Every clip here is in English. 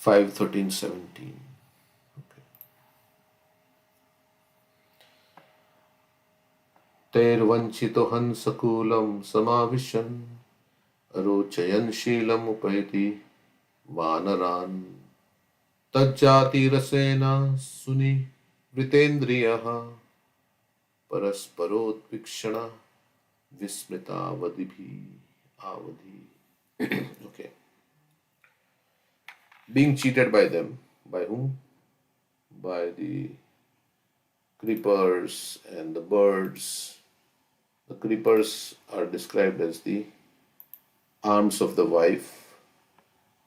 5:13:17. Okay. Tervanchito hansakulam samavishan arochayan shilam upayati vanaran tajjati rasena suni vritendriyaha parasparotvikshana vismrita vadibhi avadhi. Okay. Being cheated by them. By whom? By the creepers and the birds. The creepers are described as the arms of the wife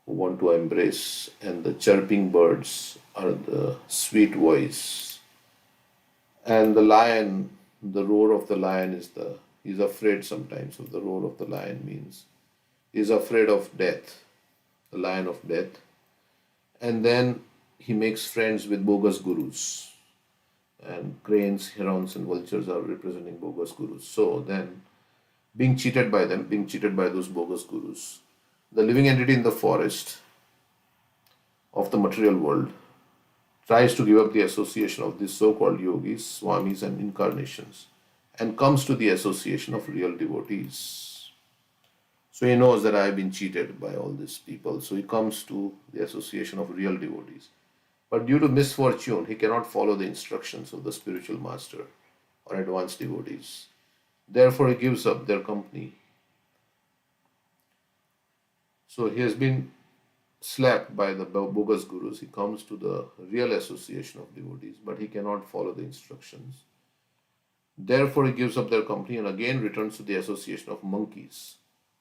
who want to embrace, and the chirping birds are the sweet voice. And the lion, the roar of the lion is he's afraid sometimes of the roar of the lion, means he's afraid of death, the lion of death. And then he makes friends with bogus gurus. And cranes, herons, and vultures are representing bogus gurus. So then, being cheated by them, being cheated by those bogus gurus, the living entity in the forest of the material world tries to give up the association of these so called yogis, swamis, and incarnations and comes to the association of real devotees. So he knows that I have been cheated by all these people. So he comes to the association of real devotees. But due to misfortune, he cannot follow the instructions of the spiritual master or advanced devotees. Therefore, he gives up their company. So he has been slapped by the bogus gurus. He comes to the real association of devotees, but he cannot follow the instructions. Therefore, he gives up their company and again returns to the association of monkeys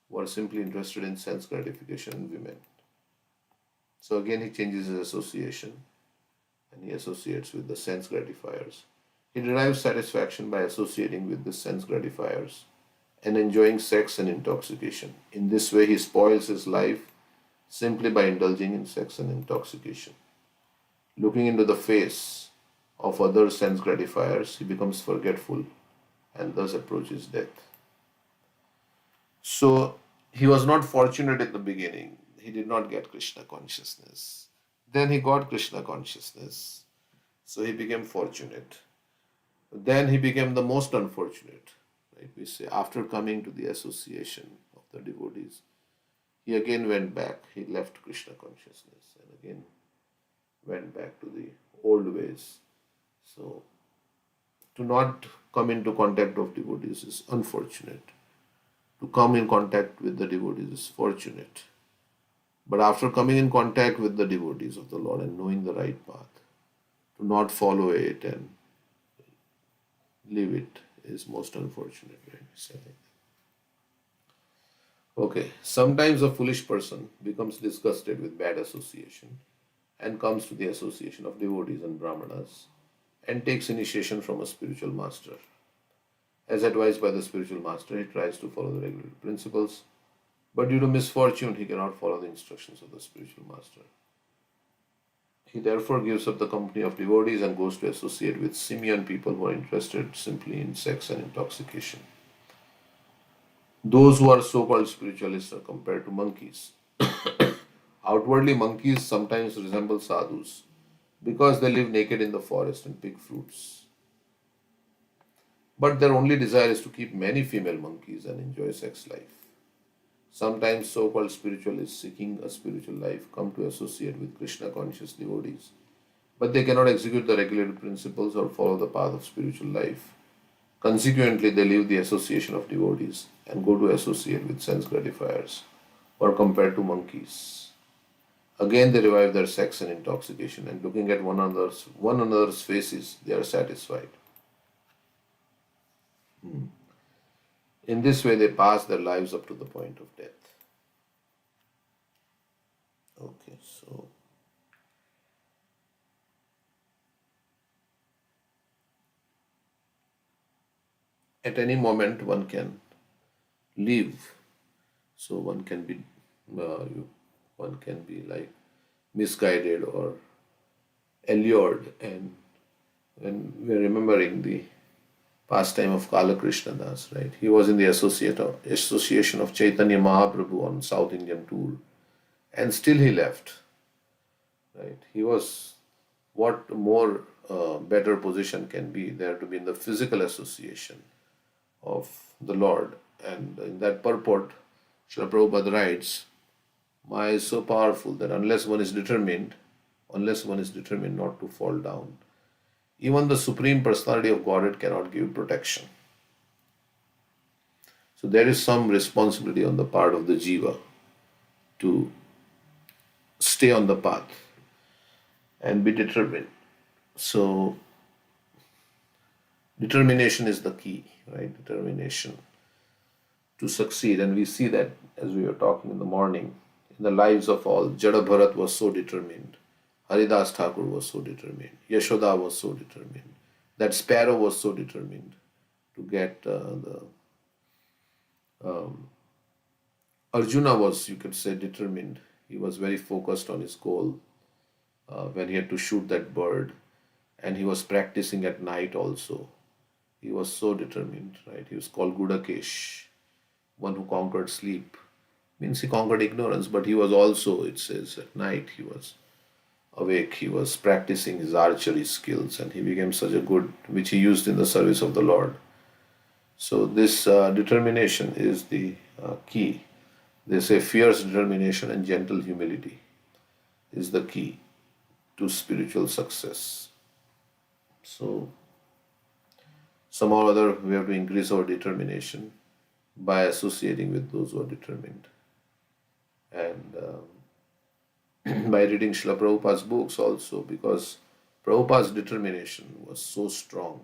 who are simply interested in sense gratification in women. So again, he changes his association and he associates with the sense gratifiers. He derives satisfaction by associating with the sense gratifiers and enjoying sex and intoxication. In this way, he spoils his life simply by indulging in sex and intoxication. Looking into the face of other sense gratifiers, he becomes forgetful and thus approaches death. So, he was not fortunate in the beginning. He did not get Krishna consciousness. Then he got Krishna consciousness. So he became fortunate. Then he became the most unfortunate. Right? We say after coming to the association of the devotees, he again went back. He left Krishna consciousness and again went back to the old ways. So to not come into contact of devotees is unfortunate. To come in contact with the devotees is fortunate. But after coming in contact with the devotees of the Lord and knowing the right path, to not follow it and leave it is most unfortunate. Right? Okay, sometimes a foolish person becomes disgusted with bad association and comes to the association of devotees and brahmanas and takes initiation from a spiritual master. As advised by the spiritual master, he tries to follow the regular principles, but due to misfortune, he cannot follow the instructions of the spiritual master. He therefore gives up the company of devotees and goes to associate with simian people who are interested simply in sex and intoxication. Those who are so called spiritualists are compared to monkeys. Outwardly, monkeys sometimes resemble sadhus because they live naked in the forest and pick fruits. But their only desire is to keep many female monkeys and enjoy sex life. Sometimes so called spiritualists seeking a spiritual life come to associate with Krishna conscious devotees, but they cannot execute the regulated principles or follow the path of spiritual life. Consequently, they leave the association of devotees and go to associate with sense gratifiers, or compared to monkeys. Again, they revive their sex and intoxication, and looking at one another's faces, they are satisfied. In this way, they pass their lives up to the point of death. Okay, so at any moment one can leave. So one can be like misguided or allured, and when we're remembering the pastime of Kala Krishna Das, right? He was in the association of Chaitanya Mahaprabhu on South Indian tour, and still he left. right? He was, what more better position can be there to be in the physical association of the Lord. And in that purport, Srila Prabhupada writes, Maya is so powerful that unless one is determined not to fall down, even the Supreme Personality of Godhead cannot give protection. So there is some responsibility on the part of the jiva to stay on the path and be determined. So determination is the key, right? Determination to succeed. And we see that as we were talking in the morning, in the lives of all. Jada Bharat was so determined. Haridas Thakur was so determined. Yashoda was so determined. That sparrow was so determined to get the. Arjuna was, you could say, determined. He was very focused on his goal when he had to shoot that bird. And he was practicing at night also. He was so determined, right? He was called Gudakesh, one who conquered sleep. Means he conquered ignorance, but he was also, it says, at night he was awake. He was practicing his archery skills and he became such a good, which he used in the service of the Lord. So, this determination is the key. They say fierce determination and gentle humility is the key to spiritual success. So, somehow or other, we have to increase our determination by associating with those who are determined. And by reading Srila Prabhupada's books also, because Prabhupada's determination was so strong,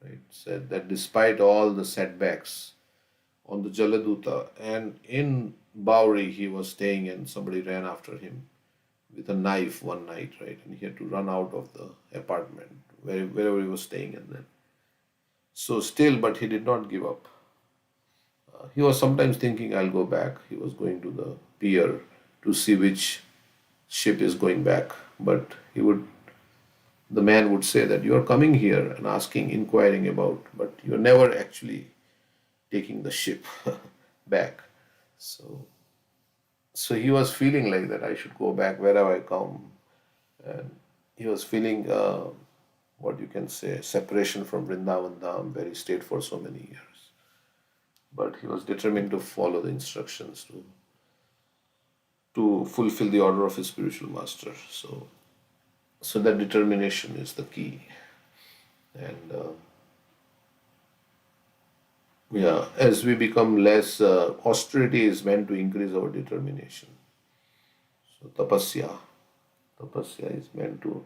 right? Said that despite all the setbacks on the Jaladuta and in Bauri he was staying and somebody ran after him with a knife one night, right? And he had to run out of the apartment wherever he was staying and then. So still, but he did not give up. He was sometimes thinking, I'll go back. He was going to the pier to see which ship is going back. But the man would say that you are coming here and asking, inquiring about, but you're never actually taking the ship back. So, so he was feeling like that I should go back wherever I come. And he was feeling, what you can say, separation from Vrindavan Dham, where he stayed for so many years. But he was determined to follow the instructions to fulfill the order of his spiritual master. So that determination is the key. And yeah, as we become less, austerity is meant to increase our determination. So tapasya is meant to,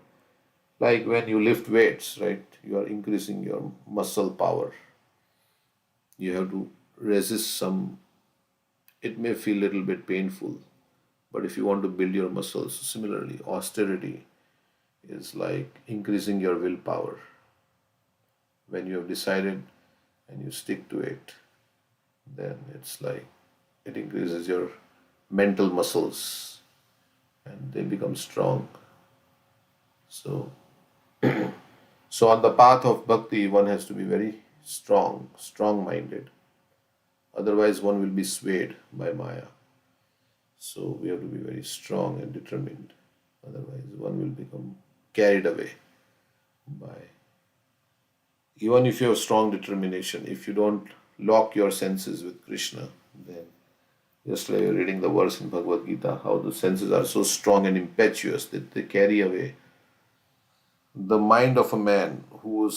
like when you lift weights, right? You are increasing your muscle power. You have to resist some. It may feel a little bit painful, but if you want to build your muscles, similarly, austerity is like increasing your willpower. When you have decided and you stick to it, then it's like it increases your mental muscles and they become strong. So, so on the path of bhakti, one has to be very strong minded. Otherwise, one will be swayed by Maya. So, we have to be very strong and determined. Otherwise, one will become carried away by. Even if you have strong determination, if you don't lock your senses with Krishna, then just like you're reading the verse in Bhagavad Gita, how the senses are so strong and impetuous that they carry away the mind of a man who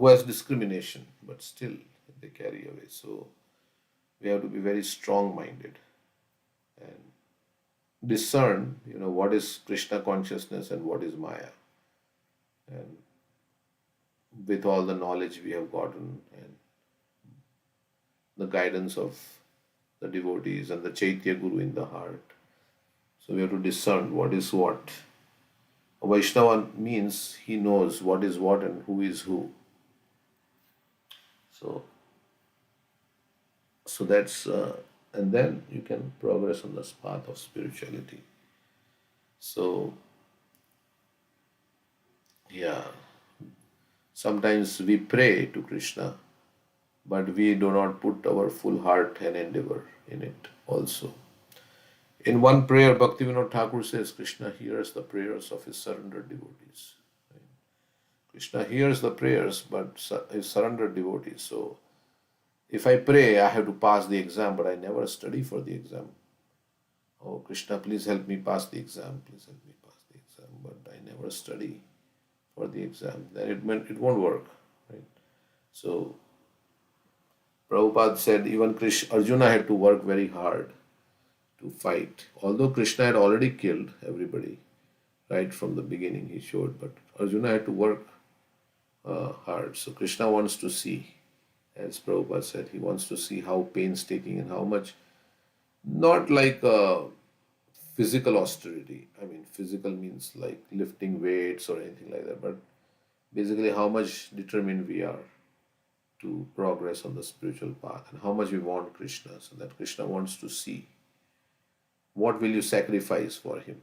has discrimination, but still they carry away. So we have to be very strong minded and discern, what is Krishna consciousness and what is Maya. And with all the knowledge we have gotten and the guidance of the devotees and the Chaitya Guru in the heart. So we have to discern what is what. A Vaishnava means he knows what is what and who is who. So, so that's and then you can progress on this path of spirituality. So yeah, sometimes we pray to Krishna, but we do not put our full heart and endeavor in it also. In one prayer, Bhaktivinoda Thakur says Krishna hears the prayers of his surrendered devotees. Krishna hears the prayers, but his surrendered devotees. So if I pray, I have to pass the exam, but I never study for the exam. Oh, Krishna, please help me pass the exam. Please help me pass the exam. But I never study for the exam. Then it won't work, right? So Prabhupada said even Arjuna had to work very hard to fight. Although Krishna had already killed everybody right from the beginning, he showed, but Arjuna had to work hard. So Krishna wants to see, as Prabhupada said, he wants to see how painstaking and how much, not like physical austerity. I mean, physical means like lifting weights or anything like that, but basically how much determined we are to progress on the spiritual path and how much we want Krishna. So that Krishna wants to see what will you sacrifice for him.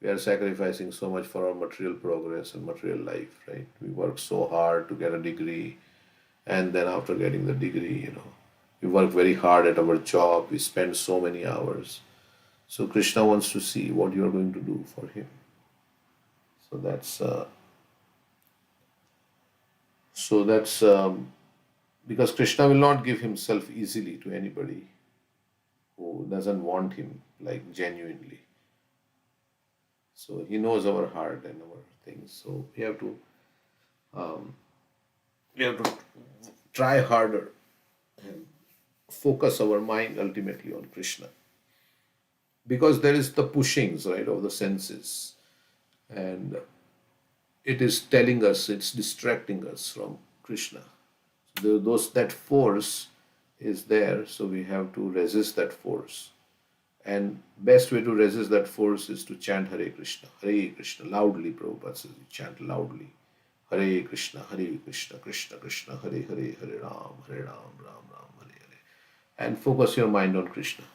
We are sacrificing so much for our material progress and material life, right? We work so hard to get a degree, and then after getting the degree, we work very hard at our job, we spend so many hours. So Krishna wants to see what you are going to do for him. So that's because Krishna will not give himself easily to anybody who doesn't want him like genuinely. So he knows our heart and our things. So um, we have to try harder and focus our mind ultimately on Krishna, because there is the pushings, right, of the senses, and it is telling us, it's distracting us from Krishna. Those that force is there, so we have to resist that force. And best way to resist that force is to chant Hare Krishna, loudly. Prabhupada says, you chant loudly. Hare Krishna, Krishna Krishna, Hare Hare, Hare Ram, Ram Ram, Hare Hare. And focus your mind on Krishna.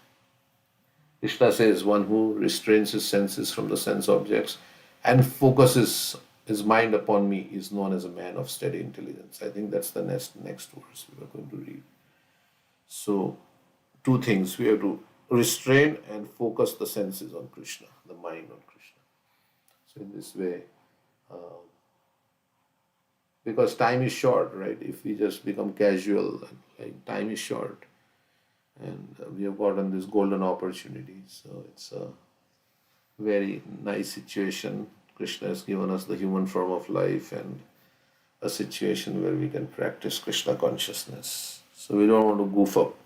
Krishna says, one who restrains his senses from the sense objects and focuses his mind upon me is known as a man of steady intelligence. I think that's the next verse we are going to read. So, two things. We have to restrain and focus the senses on Krishna, the mind on Krishna. So, in this way, because time is short, right? If we just become casual, like time is short, and we have gotten this golden opportunity. So, it's a very nice situation. Krishna has given us the human form of life and a situation where we can practice Krishna consciousness. So we don't want to goof up.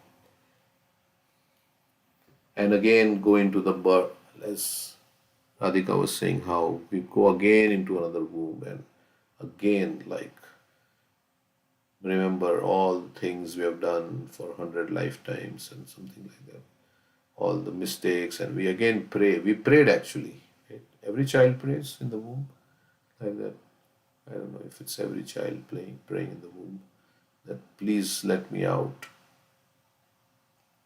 And again, go into the birth, as Radhika was saying, how we go again into another womb and again, like, remember all the things we have done for 100 lifetimes and something like that. All the mistakes, and we again pray. We prayed actually. Right? Every child prays in the womb like that. I don't know if it's every child praying in the womb that please let me out.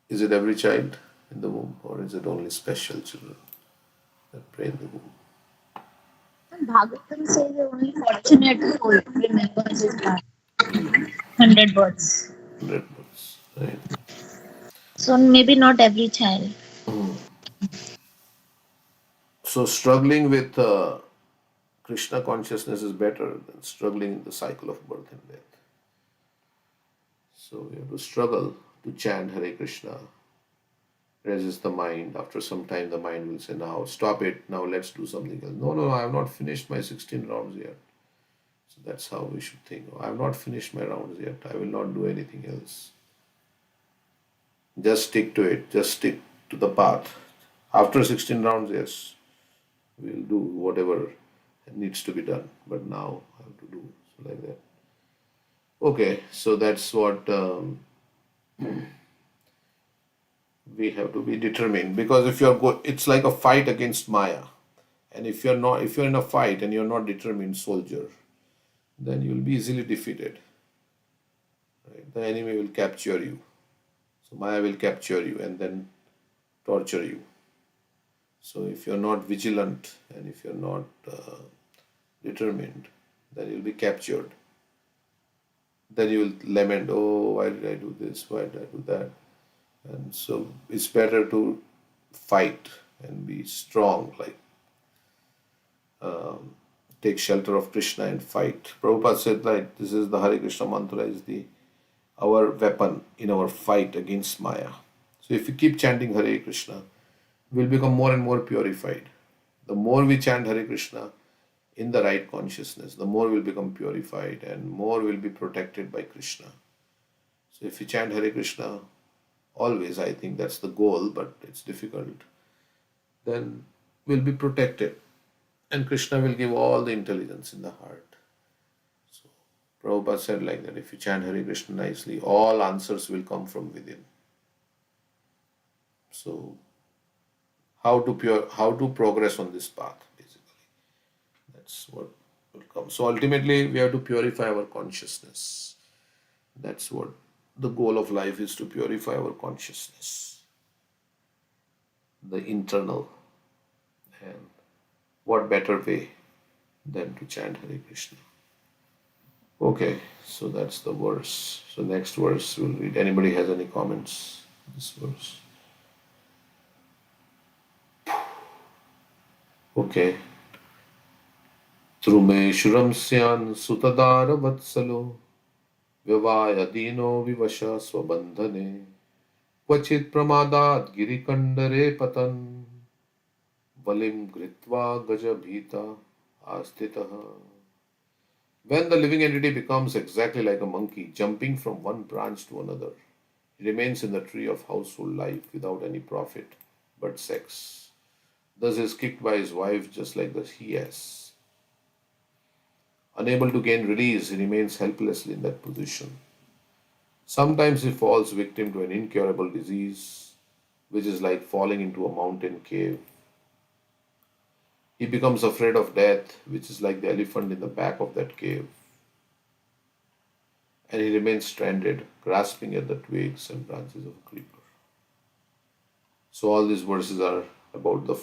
Is it every child in the womb, or is it only special children that pray in the womb? Bhagavatam says the only fortunate who remembers his last Hmm. 100 words. 100 months, right? So maybe not every child. Hmm. So struggling with Krishna consciousness is better than struggling in the cycle of birth and death. So we have to struggle to chant Hare Krishna, resist the mind. After some time, the mind will say, now stop it, now let's do something else. No, no, no, I have not finished my 16 rounds yet. So that's how we should think. I have not finished my rounds yet. I will not do anything else. Just stick to it. Just stick to the path. After 16 rounds, yes, we'll do whatever needs to be done. But now I have to do so like that. Okay, so that's what we have to be determined, because if it's like a fight against Maya, and if you're in a fight and you're not determined soldier, then you'll be easily defeated. Right? The enemy will capture you. So Maya will capture you and then torture you. So if you're not vigilant and if you're not determined, then you'll be captured. Then you'll lament, oh, why did I do this? Why did I do that? And so it's better to fight and be strong, like take shelter of Krishna and fight. Prabhupada said like this is the Hare Krishna mantra is the our weapon in our fight against Maya. So if we keep chanting Hare Krishna, we'll become more and more purified. The more we chant Hare Krishna in the right consciousness, the more we'll become purified and more will be protected by Krishna. So if we chant Hare Krishna always, I think that's the goal, but it's difficult, then we'll be protected and Krishna will give all the intelligence in the heart. So Prabhupada said like that if you chant Hare Krishna nicely, all answers will come from within. So how to progress on this path basically. That's what will come. So ultimately we have to purify our consciousness. That's what the goal of life is, to purify our consciousness, the internal. And what better way than to chant Hare Krishna? Okay, so that's the verse. So next verse we'll read. Anybody has any comments? This verse. Okay. Trumeshuram syan sutadara vatsalo vyavaya dino vivasha swabandhane क्वचित् प्रमादात् गिरिकण्डरे पतन् बलिं घृत्वा गजभीता आस्थितः. When the living entity becomes exactly like a monkey, jumping from one branch to another, he remains in the tree of household life without any profit but sex. Thus is kicked by his wife just like the he has. Unable to gain release, he remains helplessly in that position. Sometimes he falls victim to an incurable disease, which is like falling into a mountain cave. He becomes afraid of death, which is like the elephant in the back of that cave. And he remains stranded, grasping at the twigs and branches of a creeper. So, all these verses are about the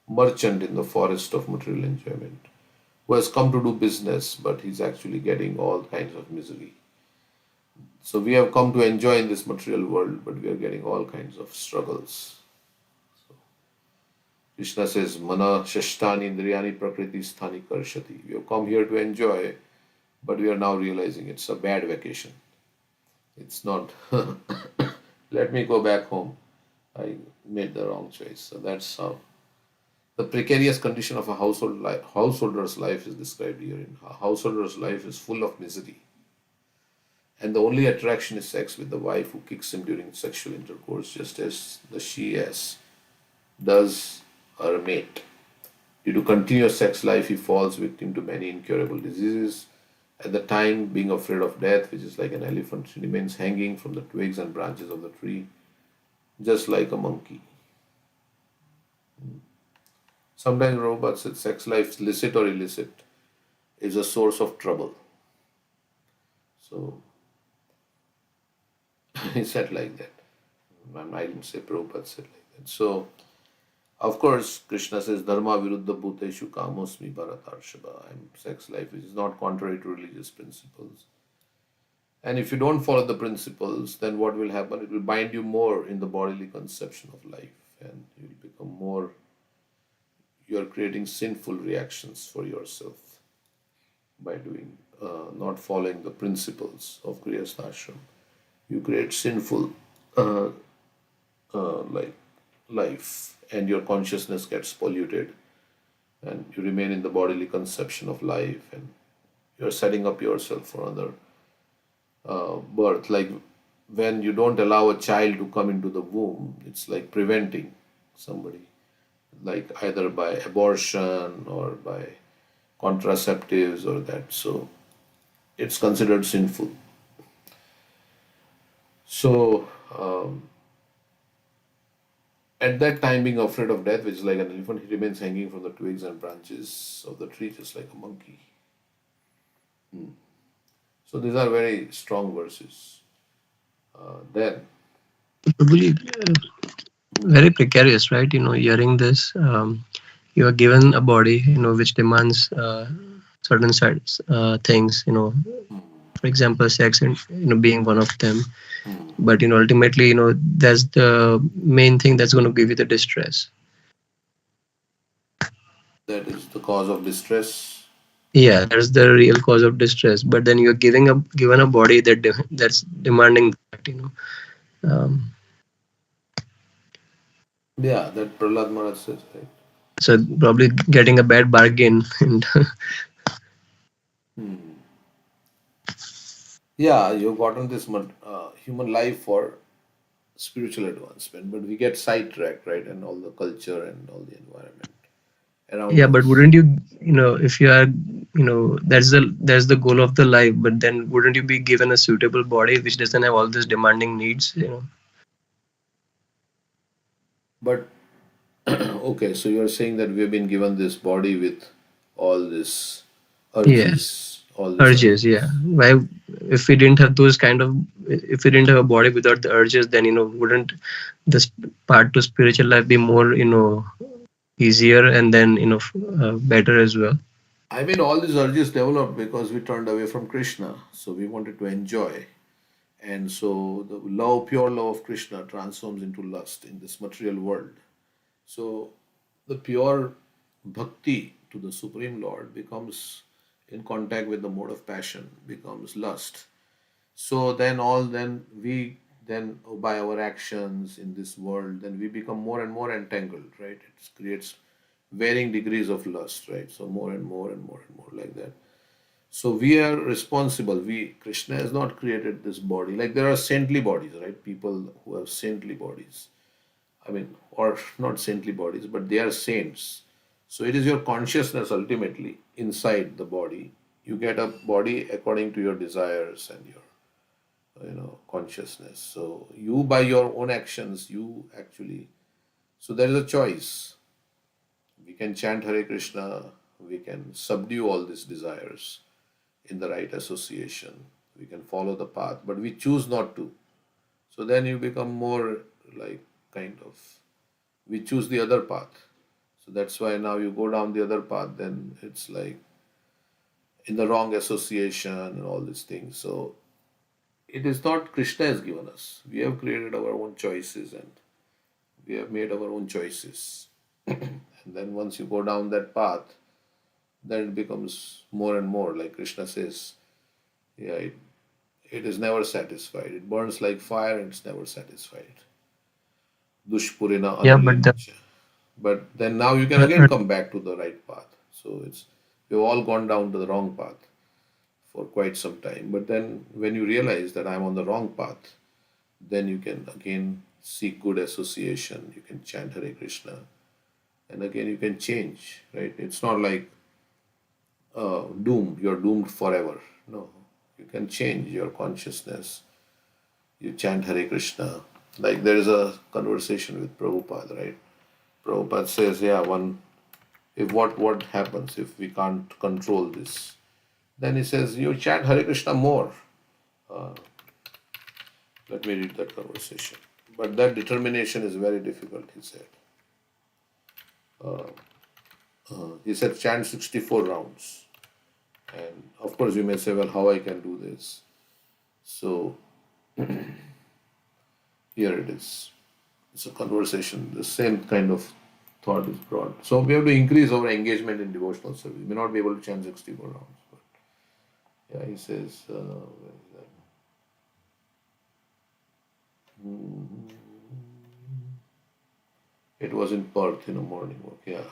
merchant in the forest of material enjoyment who has come to do business, but he's actually getting all kinds of misery. So, we have come to enjoy in this material world, but we are getting all kinds of struggles. Krishna says, Mana Shashtani Indriyani Prakriti Sthani Karshati. We have come here to enjoy, but we are now realizing it's a bad vacation. It's not, let me go back home. I made the wrong choice. So that's how the precarious condition of a householder's life is described here. A householder's life is full of misery. And the only attraction is sex with the wife who kicks him during sexual intercourse, just as the she-ass does her mate. Due to continuous sex life, he falls victim to many incurable diseases. At the time, being afraid of death, which is like an elephant, he remains hanging from the twigs and branches of the tree, just like a monkey. Sometimes Prabhupada said sex life, licit or illicit, is a source of trouble. So, he said like that. I didn't say Prabhupada said like that. So, of course, Krishna says, Dharma viruddha bhuteshu kamosmi bharatarshava. Sex life is not contrary to religious principles. And if you don't follow the principles, then what will happen? It will bind you more in the bodily conception of life. And you will become more, you are creating sinful reactions for yourself by doing, not following the principles of Grihastha. You create sinful like life, and your consciousness gets polluted, and you remain in the bodily conception of life, and you're setting up yourself for another birth. Like when you don't allow a child to come into the womb, it's like preventing somebody, like either by abortion or by contraceptives or that. So it's considered sinful. So at that time, being afraid of death, which is like an elephant, he remains hanging from the twigs and branches of the tree, just like a monkey. So these are very strong verses. Then, Probably very precarious, right? Hearing this, you are given a body, which demands certain things, for example, sex, and being one of them. But ultimately, that's the main thing that's going to give you the distress. That is the cause of distress. Yeah, that's the real cause of distress. But then you're given a body that's demanding that, Yeah, that Prahlad Maharaj says, right? so probably getting a bad bargain. And Hmm. Yeah, you've gotten this human life for spiritual advancement, but we get sidetracked, right? And all the culture and all the environment around yeah, but us. wouldn't you, if you are, that's the goal of the life. But then wouldn't you be given a suitable body which doesn't have all these demanding needs? But okay, so you're saying that we have been given this body with all this Yeah, urges, all these urges. Yeah. urges. Why, if we didn't have those kind of, if we didn't have a body without the urges, then wouldn't this part to spiritual life be more, easier and then better as well? I mean, all these urges developed because we turned away from Krishna, so we wanted to enjoy. And so the love, pure love of Krishna transforms into lust in this material world. So the pure bhakti to the Supreme Lord becomes in contact with the mode of passion, becomes lust. So then we then by our actions in this world, then we become more and more entangled, right? It creates varying degrees of lust, right? So more and more and more and more like that. So we are responsible. We Krishna has not created this body. Like there are saintly bodies, right? People who have saintly bodies. I mean, or not saintly bodies, but they are saints. So it is your consciousness ultimately inside the body. You get a body according to your desires and your consciousness. So you by your own actions, you actually. So there is a choice. We can chant Hare Krishna. We can subdue all these desires in the right association. We can follow the path, but we choose not to. So then you become more like kind of, we choose the other path. So that's why now you go down the other path, then it's like in the wrong association and all these things. So it is not Krishna has given us. We have created our own choices and we have made our own choices. And then once you go down that path, then it becomes more and more like Krishna says, yeah, it is never satisfied. It burns like fire and it's never satisfied. Dushpurina Yeah, but the anulinacha. But then now you can again come back to the right path. So it's we've all gone down to the wrong path for quite some time. But then when you realize that I'm on the wrong path, then you can again seek good association. You can chant Hare Krishna, and again you can change. Right? It's not like doomed. You're doomed forever. No, you can change your consciousness. You chant Hare Krishna. Like there is a conversation with Prabhupada, right? Prabhupada says, yeah, one if what happens if we can't control this? Then he says, you chant Hare Krishna more. Uh, Let me read that conversation. But that determination is very difficult, he said. He said, chant 64 rounds. And of course, you may say, well, how I can do this? So here it is. It's a conversation. The same kind of thought is brought. So we have to increase our engagement in devotional service. We may not be able to chant 64 rounds. But yeah, he says, where is that? It was in Perth in a morning walk. Yeah.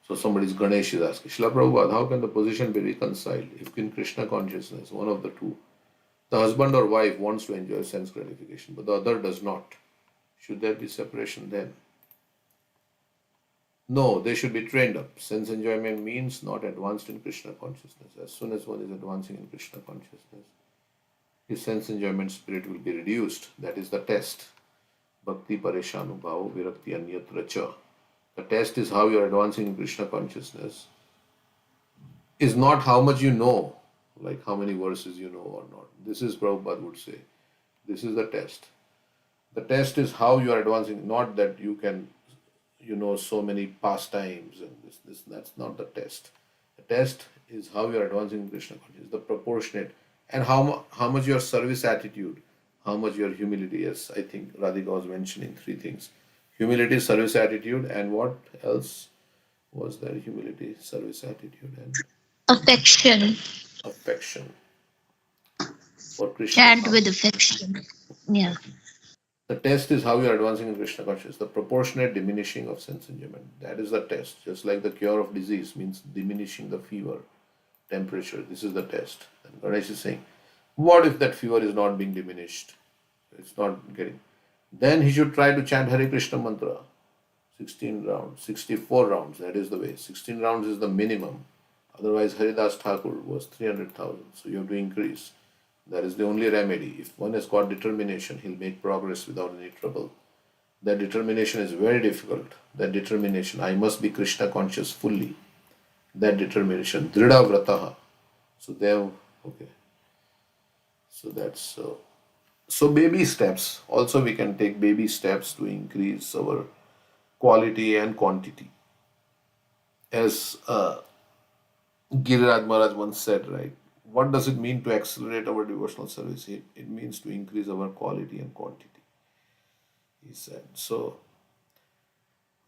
So somebody's Ganesh is asking, Srila Prabhupada, how can the position be reconciled if in Krishna consciousness, one of the two, the husband or wife wants to enjoy sense gratification, but the other does not? Should there be separation then? No, they should be trained up. Sense enjoyment means not advanced in Krishna consciousness. As soon as one is advancing in Krishna consciousness, his sense enjoyment spirit will be reduced. That is the test. Bhakti pareshanubhava virakti anyatra cha. The test is how you are advancing in Krishna consciousness. Is not how much you know, like how many verses you know or not. This is Prabhupada would say. This is the test. The test is how you are advancing, not that you know so many pastimes and this. That's not the test. The test is how you are advancing in Krishna consciousness, the proportionate, and how much your service attitude, how much your humility. Yes, I think Radhika was mentioning three things: humility, service attitude, and what else was there? Humility, service attitude, and Affection. affection for Krishna Chant with consciousness. affection. Yeah. The test is how you are advancing in Krishna consciousness, the proportionate diminishing of sense enjoyment. That is the test. Just like the cure of disease means diminishing the fever, temperature. This is the test. And Ganesh is saying, what if that fever is not being diminished? It's not getting. Then he should try to chant Hare Krishna mantra. 16 rounds, 64 rounds. That is the way. 16 rounds is the minimum. Otherwise, Haridas Thakur was 300,000. So you have to increase. That is the only remedy. If one has got determination, he'll make progress without any trouble. That determination is very difficult. That determination, I must be Krishna conscious fully. That determination, Drida Vrataha. So there, okay. So that's so. So baby steps. Also, we can take baby steps to increase our quality and quantity. As Giriraj Maharaj once said, right? What does it mean to accelerate our devotional service? It means to increase our quality and quantity, he said. So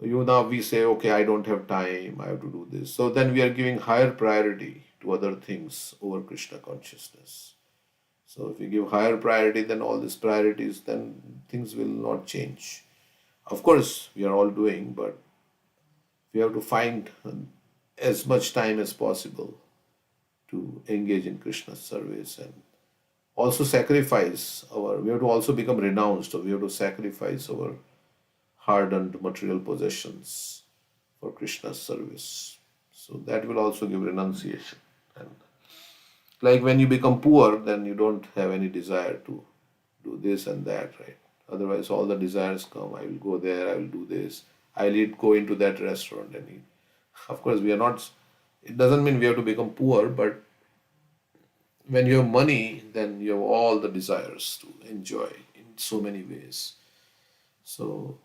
you now we say, okay, I don't have time, I have to do this. So then we are giving higher priority to other things over Krishna consciousness. So if we give higher priority than all these priorities, then things will not change. Of course, we are all doing, but we have to find as much time as possible to engage in Krishna's service and also sacrifice our, we have to also become renounced, or we have to sacrifice our hard earned material possessions for Krishna's service. So that will also give renunciation. And like when you become poor, then you don't have any desire to do this and that, right? Otherwise, all the desires come. I will go there, I will do this, I'll eat, go into that restaurant and eat. Of course, we are not, it doesn't mean we have to become poor, but when you have money, then you have all the desires to enjoy in so many ways. So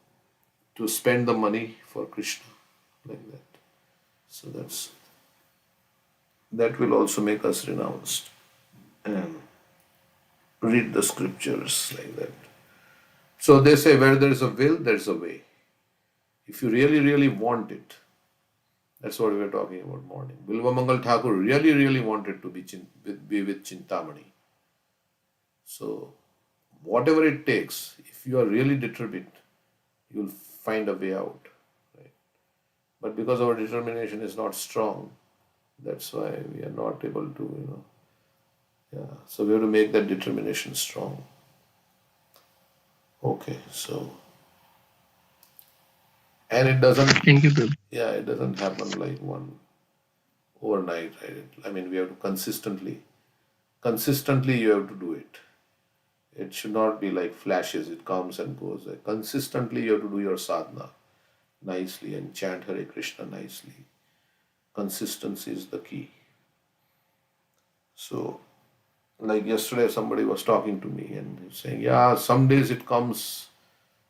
to spend the money for Krishna like that. So that will also make us renounced and read the scriptures like that. So they say where there is a will, there is a way. If you really, really want it, that's what we were talking about morning. Bilva Mangal Thakur really, really wanted to be with Chintamani. So whatever it takes, if you are really determined, you'll find a way out. Right? But because our determination is not strong, that's why we are not able to, yeah. So we have to make that determination strong. Okay, so and it doesn't, Thank you, Prabhu. yeah, it doesn't happen like one overnight, right? I mean, we have to consistently you have to do it. It should not be like flashes, it comes and goes. Like, consistently you have to do your sadhana nicely and chant Hare Krishna nicely. Consistency is the key. So, like yesterday, somebody was talking to me and saying, yeah, some days it comes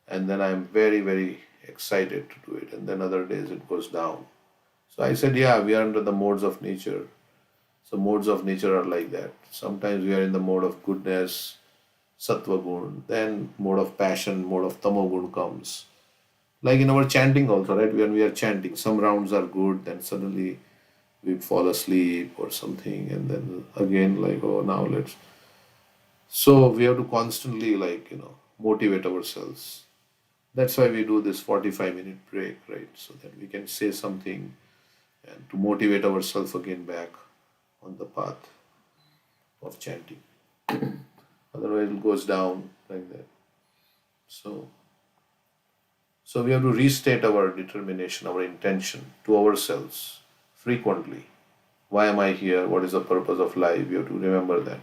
and then I'm very, very excited to do it, and then other days it goes down. So I said, yeah, we are under the modes of nature. So, modes of nature are like that. Sometimes we are in the mode of goodness, sattva gun, then mode of passion, mode of tamo gun comes. Like in our chanting also, right? When we are chanting, some rounds are good, then suddenly we fall asleep or something, and then again, like, oh, now let's. So we have to constantly, like, motivate ourselves. That's why we do this 45-minute break, right? So that we can say something and to motivate ourselves again back on the path of chanting. Otherwise, it goes down like that. So, so we have to restate our determination, our intention to ourselves frequently. Why am I here? What is the purpose of life? We have to remember that.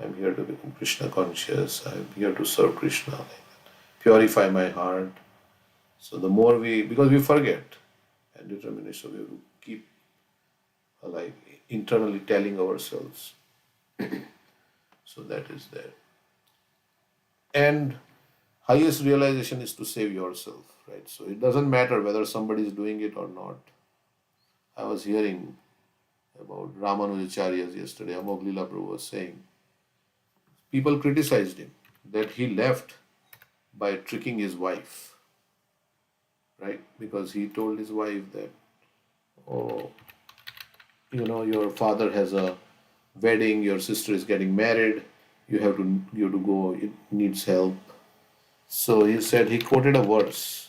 I'm here to become Krishna conscious. I'm here to serve Krishna. Like that. Purify my heart. So the more we, because we forget, and determination, we have to keep like internally telling ourselves. So that is there. And highest realization is to save yourself, right? So it doesn't matter whether somebody is doing it or not. I was hearing about Ramanujacharya's yesterday. Amoglila Prabhu was saying people criticized him that he left by tricking his wife, right? Because he told his wife that, oh, your father has a wedding, your sister is getting married, you have to go, it needs help. So he said, he quoted a verse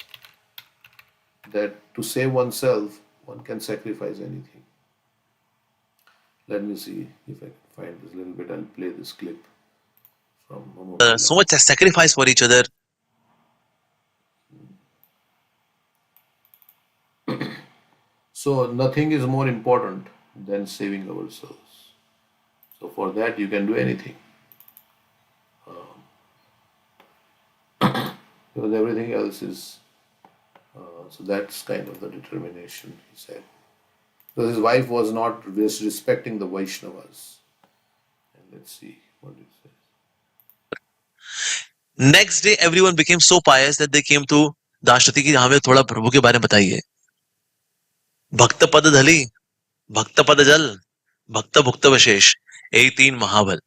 that to save oneself, one can sacrifice anything. Let me see if I can find this little bit. I'll play this clip from So much sacrifice for each other. So nothing is more important than saving ourselves. So for that you can do anything. Because everything else is, so that's kind of the determination, he said. Because his wife was not respecting the Vaishnavas. And let's see what it says. Next day, everyone became so pious that they came to Dasharathi की हमें थोड़ा प्रभु के बारे में बताइए. भक्त पद धली, भक्त पद जल, भक्त भुक्त विशेष, 18 महाबल.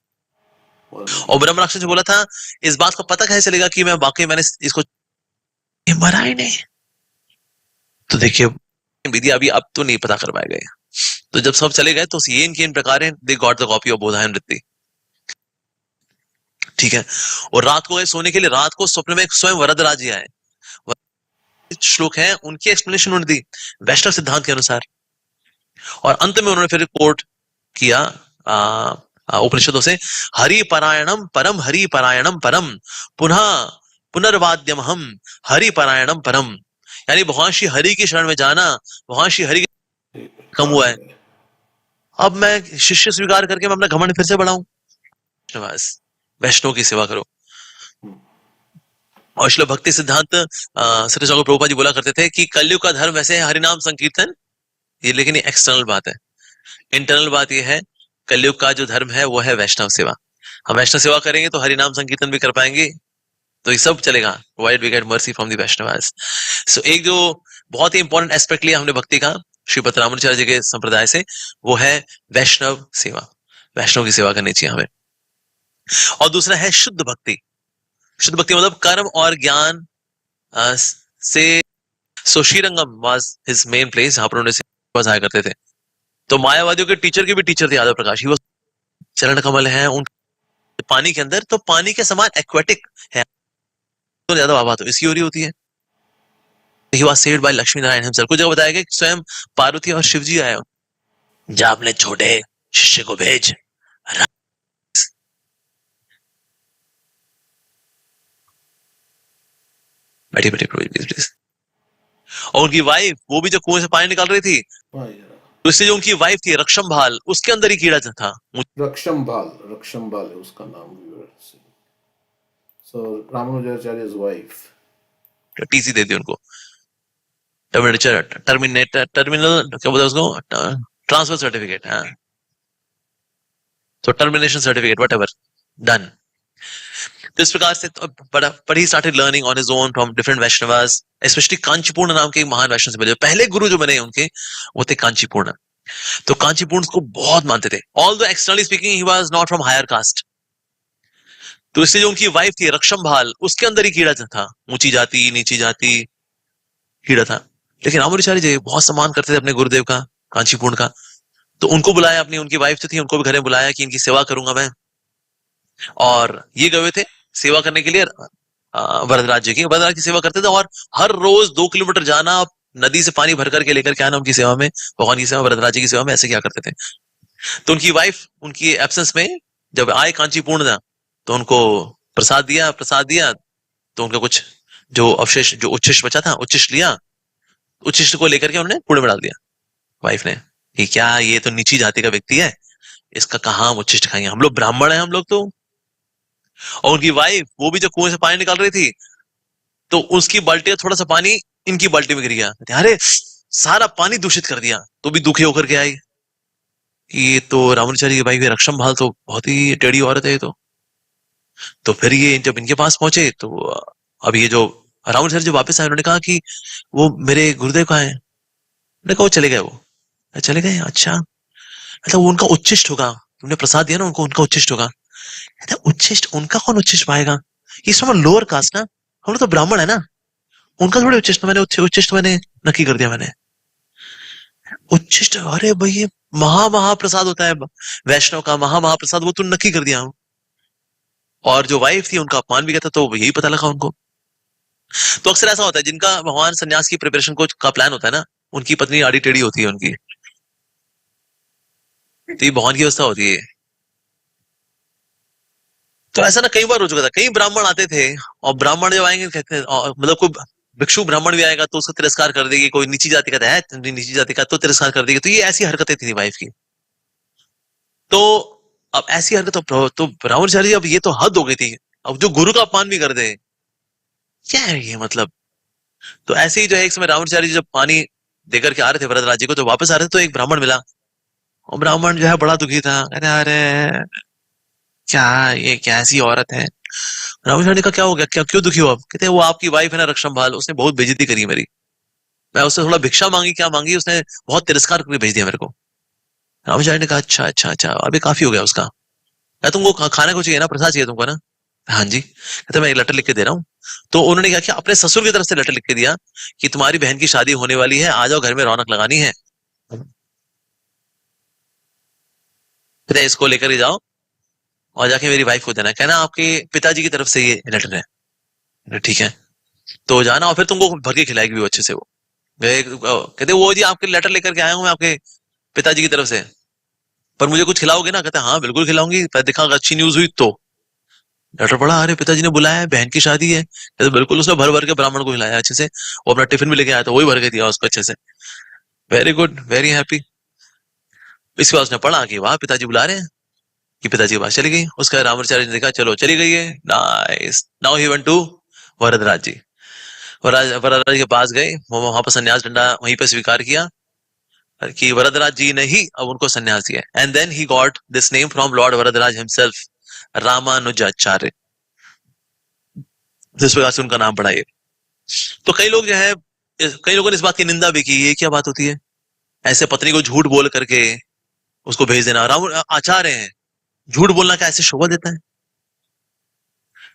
और ब्रह्म राक्षस ने बोला था, इस बात को पता कैसे चलेगा कि मैं वाकई मैंने इसको मरा ही नहीं. तो देखिए विधि अभी अब तो नहीं पता कर पाएगा. तो जब सब चले गए तो ये इनके इन प्रकार है, they got the copy of Baudhayana नृत्य. ठीक है. और रात को गए सोने के लिए. रात को स्वप्न में स्वयं वरदराज जी आए. श्लोक है उनकी एक्सप्लेनेशन उन्होंने दी वैष्णव सिद्धांत के अनुसार. और अंत में उन्होंने फिर कोट किया उपनिषदों से, हरि परायणम परम पुनः पुनर्वाद्यम हम हरि परायणम परम. यानी भगवान श्री हरि की शरण में जाना, भगवान श्री हरि कम हुआ है. अब मैं शिष्य स्वीकार करके मैं अपना घमंड फिर से बढ़ाऊं. वैष्णव की सेवा करो. और श्लोक भक्ति सिद्धांत श्री जगत प्रभुपाद जी बोला करते थे कि कलयुग का धर्म वैसे है हरिनाम संकीर्तन. ये लेकिन ये एक्सटर्नल बात है. इंटरनल बात ये है कलयुग का जो धर्म है वो है वैष्णव सेवा. हम वैष्णव सेवा करेंगे तो हरिनाम संकीर्तन भी कर पाएंगे, तो ये सब चलेगा. Provide we get mercy from the Vaishnavas. So एक जो बहुत ही इंपॉर्टेंट एस्पेक्ट लिया हमने भक्ति का श्रीपद रामानुजाचार्य जी के संप्रदाय से, वो है वैष्णव सेवा. वैष्णव की सेवा करनी चाहिए हमें. और दूसरा है शुद्ध भक्ति. शुद्ध भक्ति मतलब कर्म और ज्ञान से. So Srirangam was his main place जहां पर उन्होंने जाया करते थे. तो मायावादियों के टीचर के भी टीचर थे यादव प्रकाश. वो चरण कमल हैं उन पानी के अंदर, तो पानी के समान एक्वेटिक है. तो ज्यादा बाबा तो इसकी हो रही होती है. He was saved by Lakshmi Narayan himself. कुछ जगह बताया गया स्वयं पार्वती और शिव जी आए. जा अपने छोटे शिष्य को भेज. बैठिए बैठिए प्लीज प्लीज. और उनकी वाइफ वो भी जो कुएं से पानी निकाल रही थी, तो इसलिए जो उनकी वाइफ थी रक्षमभाल, उसके अंदर ही कीड़ा था. रक्षमभाल है उसका नाम. So Ramanujacharya's wife. टीसी दे दी उनको. टर्मिनल क्या बोलते हैं उसको, ट्रांसफर सर्टिफिकेट. हाँ, तो termination certificate what ever done. तो इस प्रकार से but he started learning on his own from different Vaishnavas, especially कांचीपूर्ण नाम के एक महान वैष्णव से मिले. पहले गुरु जो बने उनके वो थे कांचीपूर्ण. तो कांचीपूर्ण को बहुत मानते थे. Although externally speaking he was not from higher caste. तो इसलिए जो उनकी वाइफ थी रक्षमभाल, उसके अंदर ही कीड़ा था. ऊंची जाति नीची जाति कीड़ा था. लेकिन रामानुजाचार्य जी बहुत सम्मान करते थे अपने गुरुदेव का, कांचीपूर्ण का. तो उनको बुलाया, अपनी उनकी वाइफ जो थी उनको भी घर में बुलाया कि इनकी सेवा करूंगा मैं. और ये गए थे सेवा करने के लिए वरदराज जी की. वरदराज की सेवा करते थे और हर रोज 2 किलोमीटर जाना, नदी से पानी भर करके लेकर के आना उनकी सेवा में, भगवान की सेवा, वरदराज जी की सेवा में. ऐसे क्या करते थे. तो उनकी वाइफ उनकी एब्सेंस में जब आए कांचीपूर्ण तो उनको प्रसाद दिया. तो उनका कुछ जो अवशेष, जो उच्छिष्ट बचा था, उच्छिष्ट लिया. उच्छिष्ट को लेकर के उन्होंने कूड़े में डाल दिया वाइफ ने. कि क्या ये तो नीची जाति का व्यक्ति है, इसका कहाँ हम उच्छिष्ट खाएंगे, हम लोग ब्राह्मण हैं हम लोग तो. और उनकी वाइफ वो भी जो कुएं से पानी निकाल रही थी, तो उसकी बाल्टी का थोड़ा सा पानी इनकी बाल्टी में गिर गया. अरे सारा पानी दूषित कर दिया. तो भी दुखी होकर के आई. ये तो रामानुजाचार्य की वाइफ रक्षमभाल तो बहुत ही टेढ़ी औरत है. तो फिर ये जब इनके पास पहुंचे तो अब ये जो रामानुजाचार्य जी वापस आए, उन्होंने कहा कि वो मेरे गुरुदेव कहाँ हैं? उन्होंने कहा वो चले गए, वो चले गए। अच्छा, मतलब वो उनका उच्छिष्ट होगा, तुमने प्रसाद दिया ना उनको, उनका उच्छिष्ट होगा। कहते उच्छिष्ट? उनका कौन उच्छिष्ट पाएगा? ये सब लोअर कास्ट ना, हम लोग तो ब्राह्मण है ना, उनका थोड़े उच्छिष्ट। मैंने उच्छिष्ट मैंने नक्की कर दिया मैंने। उच्छिष्ट? अरे भाई ये महाप्रसाद होता है वैष्णव का, महाप्रसाद, वो तुम नक्की कर दिया। और जो वाइफ थी उनका अपमान भी किया था, तो यही पता लगा उनको। तो अक्सर ऐसा होता है, जिनका भगवान सन्यास की प्रिपरेशन को का प्लान होता है ना, उनकी पत्नी आड़ी टेढ़ी होती है उनकी। तो ये भगवान की व्यवस्था होती है। तो ऐसा ना कई बार हो चुका था, कई ब्राह्मण आते थे, और ब्राह्मण जब आएंगे कहते हैं, मतलब कोई भिक्षु ब्राह्मण भी आएगा तो उसका तिरस्कार कर देगी, कोई नीची जाति का है, नीची जाति का, तो तिरस्कार कर देगी। तो ये ऐसी हरकतें थी वाइफ की। तो अब ऐसी हरकत, तो ब्राह्मणचारी जी, अब ये तो हद हो गई थी, अब जो गुरु का अपमान भी कर दे, क्या है ये मतलब। तो ऐसे ही जो है, एक समय रावणचारी जी जब पानी देकर के आ रहे थे वरदराज जी को, तो वापस आ रहे थे, तो एक ब्राह्मण मिला, और ब्राह्मण जो है बड़ा दुखी था। अरे अरे, क्या ये कैसी औरत है? रावणचारी का क्या हो गया, क्या क्यों दुखी हो आप? कहते वो आपकी वाइफ है ना रक्षमभाल, उसने बहुत बेइज्जती करी मेरी। मैं उससे थोड़ा भिक्षा मांगी, क्या मांगी, उसने बहुत तिरस्कार करके भेज दिया मेरे को। रावणचारी ने कहा अच्छा अच्छा अच्छा, अभी काफी हो गया उसका। क्या तुमको खाने को चाहिए ना, प्रसाद चाहिए तुमको ना? हाँ जी। कहते मैं एक लेटर लिख के दे रहा हूँ। तो उन्होंने क्या किया, अपने ससुर की तरफ से लेटर लिख के दिया कि तुम्हारी बहन की शादी होने वाली है, आ जाओ, घर में रौनक लगानी है। कहते इसको लेकर ही जाओ और जाके मेरी वाइफ को देना, कहना आपके पिताजी की तरफ से ये लेटर है। ठीक है, तो जाना, और फिर तुमको भर के खिलाएगी भी वो अच्छे से। वो कहते वो जी आपके लेटर लेकर के आया हूँ मैं आपके पिताजी की तरफ से, पर मुझे कुछ खिलाओगे ना? कहते हाँ बिल्कुल खिलाऊंगी, पर दिखा अच्छी न्यूज हुई तो। लेटर पढ़ा, अरे पिताजी ने बुलाया है, बहन की शादी है। कहते बिल्कुल, उसने भर भर के ब्राह्मण को खिलाया अच्छे से, वो अपना टिफिन भी लेके आया था, वही भर के दिया उसको अच्छे से। Very good, very happy. इसके बाद उसने पढ़ा कि वाह पिताजी बुला रहे हैं, कि पिताजी के पास चली गई। उसका रामाचार्य ने देखा चलो चली गई है, nice, now he went to Varadaraja ji. Varadaraja के पास गए, वो वहां पर संन्यास डंडा वहीं पर स्वीकार किया, कि वरदराज जी ने ही अब उनको संन्यास दिया। And then he got this name from Lord Varadaraja himself, Ramanujacharya. जिस प्रकार से उनका नाम पड़ा ये। तो कई लोग जो है, कई लोगों ने इस बात की निंदा भी की, ये क्या बात होती है, ऐसे पत्नी को झूठ बोल करके उसको भेज देना। राम आचार्य हैं, झूठ बोलना क्या ऐसे शोभा देता है?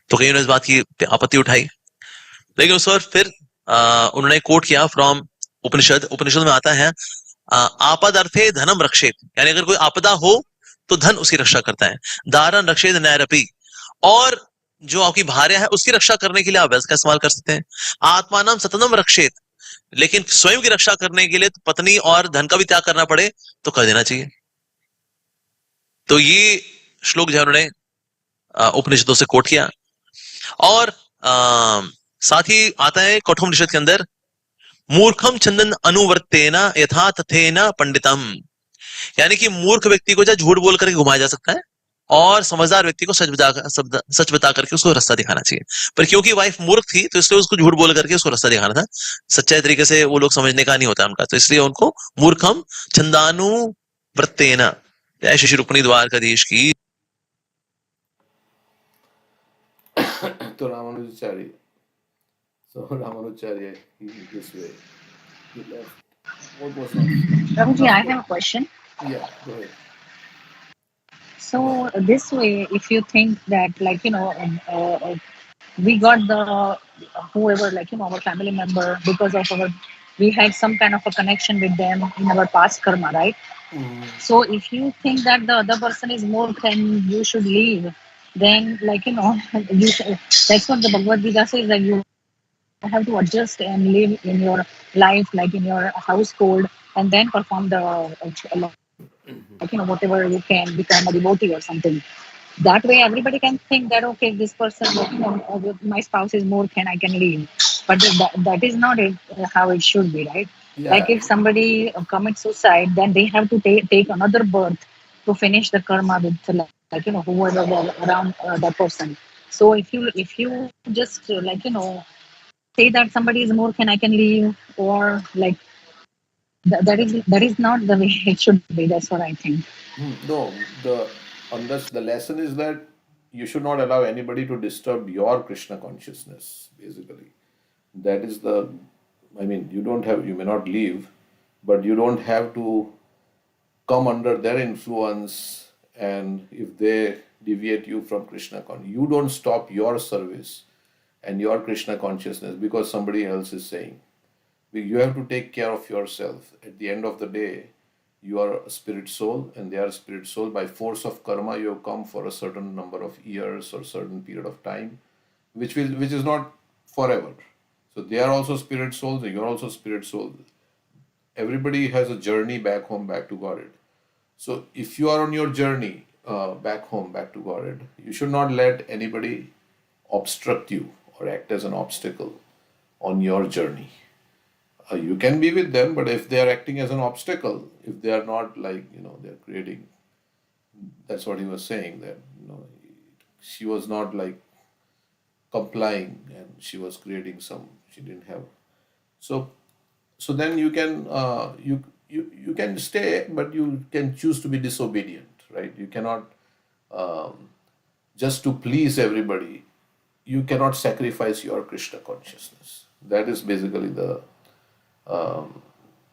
तो कईयों ने इस बात की आपत्ति उठाई, लेकिन उस वक्त फिर उन्होंने कोट किया फ्रॉम उपनिषद। उपनिषद में आता है आपद अर्थे धनम रक्षेत, यानी अगर कोई आपदा हो तो धन उसकी रक्षा करता है। दारन रक्षेत नैरपी, और जो आपकी भार्या है उसकी रक्षा करने के लिए आप वैसे का इस्तेमाल कर सकते हैं। आत्मानम सतनम रक्षेत, लेकिन स्वयं की रक्षा करने के लिए तो पत्नी और धन का भी त्याग करना पड़े तो कर देना चाहिए। तो ये श्लोक जो है उन्होंने उपनिषदों से कोट किया। और साथ ही आता है कठोपनिषद के अंदर, मूर्खम चंदन अनुवर्तेना यथा तथेना पंडितम, यानी कि मूर्ख व्यक्ति को झूठ बोल करके घुमाया जा सकता है, और समझदार व्यक्ति को सच बता करके उसको रास्ता दिखाना चाहिए। पर क्योंकि वाइफ मूर्ख थी तो इसलिए उसको झूठ बोल करके उसको रास्ता दिखाना था, सच्चाई तरीके से वो लोग समझने का नहीं होता उनका, तो इसलिए उनको मूर्खम छंदानु वृत्तेना। जय श्री रुक्मिणी द्वारकाधीश की। तो Ramanujacharya. So Ramanujacharya, he this way. He left. What was that? Prabhuji, I have a question. Yeah, go ahead. So this way, if you think that, like, we got the whoever, like, our family member, because of our, we had some kind of a connection with them in our past karma, right? So if you think that the other person is more and you should leave, then, like, you that's what the Bhagavad Gita says, that you have to adjust and live in your life, like in your household, and then perform the whatever you can, become a devotee or something. That way everybody can think that, okay, this person, my spouse is more than I can leave. But that is not it, how it should be, right? Yeah. Like if somebody commits suicide, then they have to take another birth to finish the karma with, like whoever around that person. So if you just say that somebody is more than I can leave, or like that is not the way it should be. That's what I think. No, unless the lesson is that you should not allow anybody to disturb your Krishna consciousness, basically. That is the, I mean, you may not leave, but you don't have to come under their influence. And if they deviate you from Krishna consciousness, you don't stop your service and your Krishna consciousness because somebody else is saying. You have to take care of yourself. At the end of the day, you are a spirit soul and they are spirit soul. By force of karma, you have come for a certain number of years or certain period of time, which is not forever. So they are also spirit souls, and you're also spirit soul. Everybody has a journey back home, back to Godhead. So if you are on your journey back home, back to Godhead, you should not let anybody obstruct you or act as an obstacle on your journey. You can be with them, but if they are acting as an obstacle, if they are not like, they're creating, that's what he was saying, that, she was not like complying and she was creating some, she didn't have. So, so then you can, you can stay, but you can choose to be disobedient, right? You cannot, just to please everybody, you cannot sacrifice your Krishna consciousness. That is basically the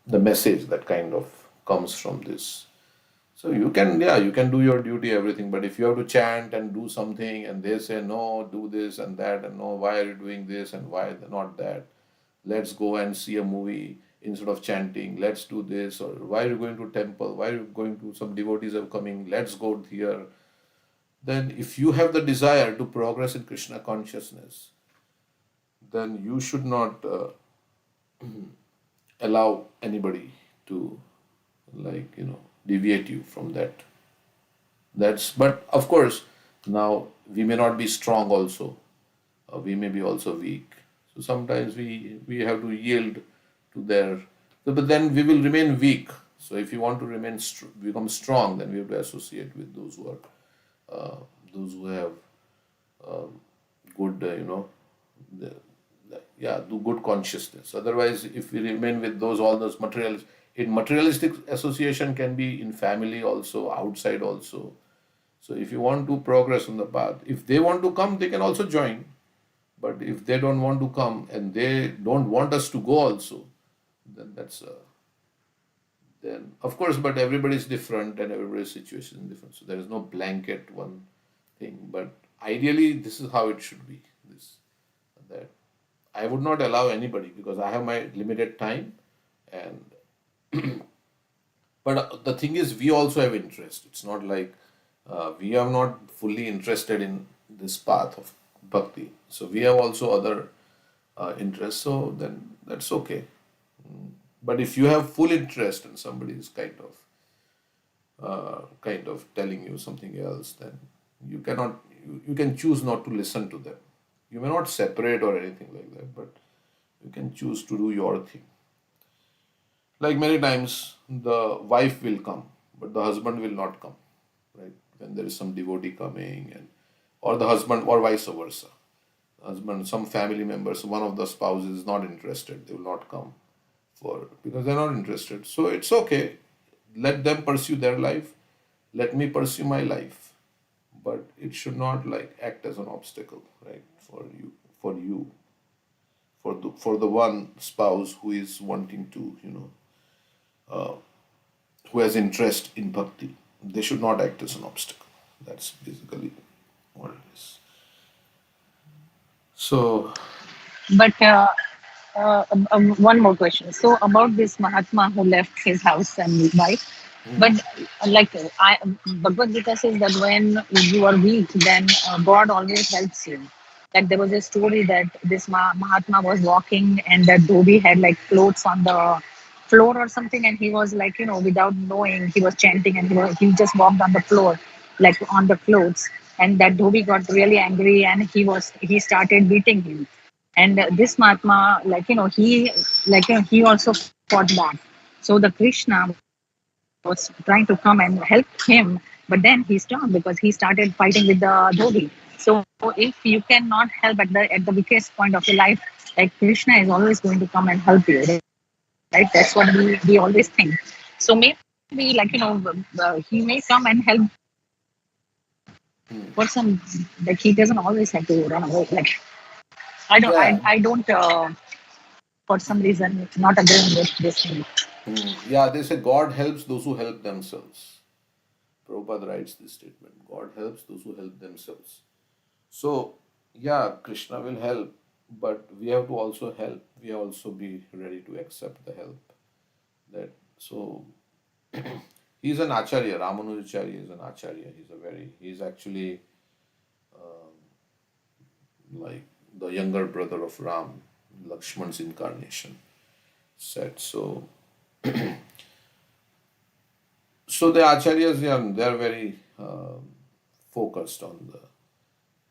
message that kind of comes from this. So you can, yeah, you can do your duty, everything, but if you have to chant and do something and they say, no, do this and that, and no, why are you doing this and why not that? Let's go and see a movie instead of chanting. Let's do this, or why are you going to temple? Why are you going to, some devotees are coming? Let's go here. Then if you have the desire to progress in Krishna consciousness, then you should not allow anybody to, like, deviate you from that. That's, but of course, now we may not be strong also. We may be also weak. So sometimes we have to yield to their, but then we will remain weak. So if you want to become strong, then we have to associate with those who are, those who have good, yeah, do good consciousness. Otherwise, if we remain with all those materialistic association can be in family also, outside also. So if you want to progress on the path, if they want to come, they can also join. But if they don't want to come and they don't want us to go also, then that's then of course. But everybody is different and everybody's situation is different. So there is no blanket one thing. But ideally, this is how it should be. This that I would not allow anybody because I have my limited time, and but the thing is, we also have interest. It's not like we are not fully interested in this path of bhakti. So we have also other interests. So then that's okay. But if you have full interest and somebody is kind of telling you something else, then you cannot. You can choose not to listen to them. You may not separate or anything like that, but you can choose to do your thing. Like many times, the wife will come, but the husband will not come, right? When there is some devotee coming, and or the husband, or vice versa. Husband, some family members, one of the spouses is not interested, they will not come for because they're not interested. So it's okay. Let them pursue their life. Let me pursue my life. But it should not like act as an obstacle, right? For the one spouse who is wanting to, who has interest in bhakti, they should not act as an obstacle. That's basically what it is. So, But one more question. So about this Mahatma who left his house and wife, but Bhagavad Gita says that when you are weak, then God always helps you. Like there was a story that this Mahatma was walking and that Dhobi had like clothes on the floor or something, and he was like, without knowing, he was chanting and he just walked on the floor, like on the clothes, and that Dhobi got really angry and he started beating him. And this Mahatma, he also fought back. So the Krishna was trying to come and help him, but then he stopped because he started fighting with the Dhobi. So if you cannot help at the weakest point of your life, like Krishna is always going to come and help you, right? That's what we always think. So maybe he may come and help for some, like he doesn't always have to run away. Like I don't yeah, think for some reason not agreeing with this thing. Yeah, they say God helps those who help themselves. Prabhupada writes this statement: God helps those who help themselves. So, yeah, Krishna will help, but we have to also help. We also be ready to accept the help. That so he's an acharya. Ramanujacharya is an acharya. He's actually like the younger brother of Ram, Lakshman's incarnation. Said so. So the acharyas, yeah, they are very focused on the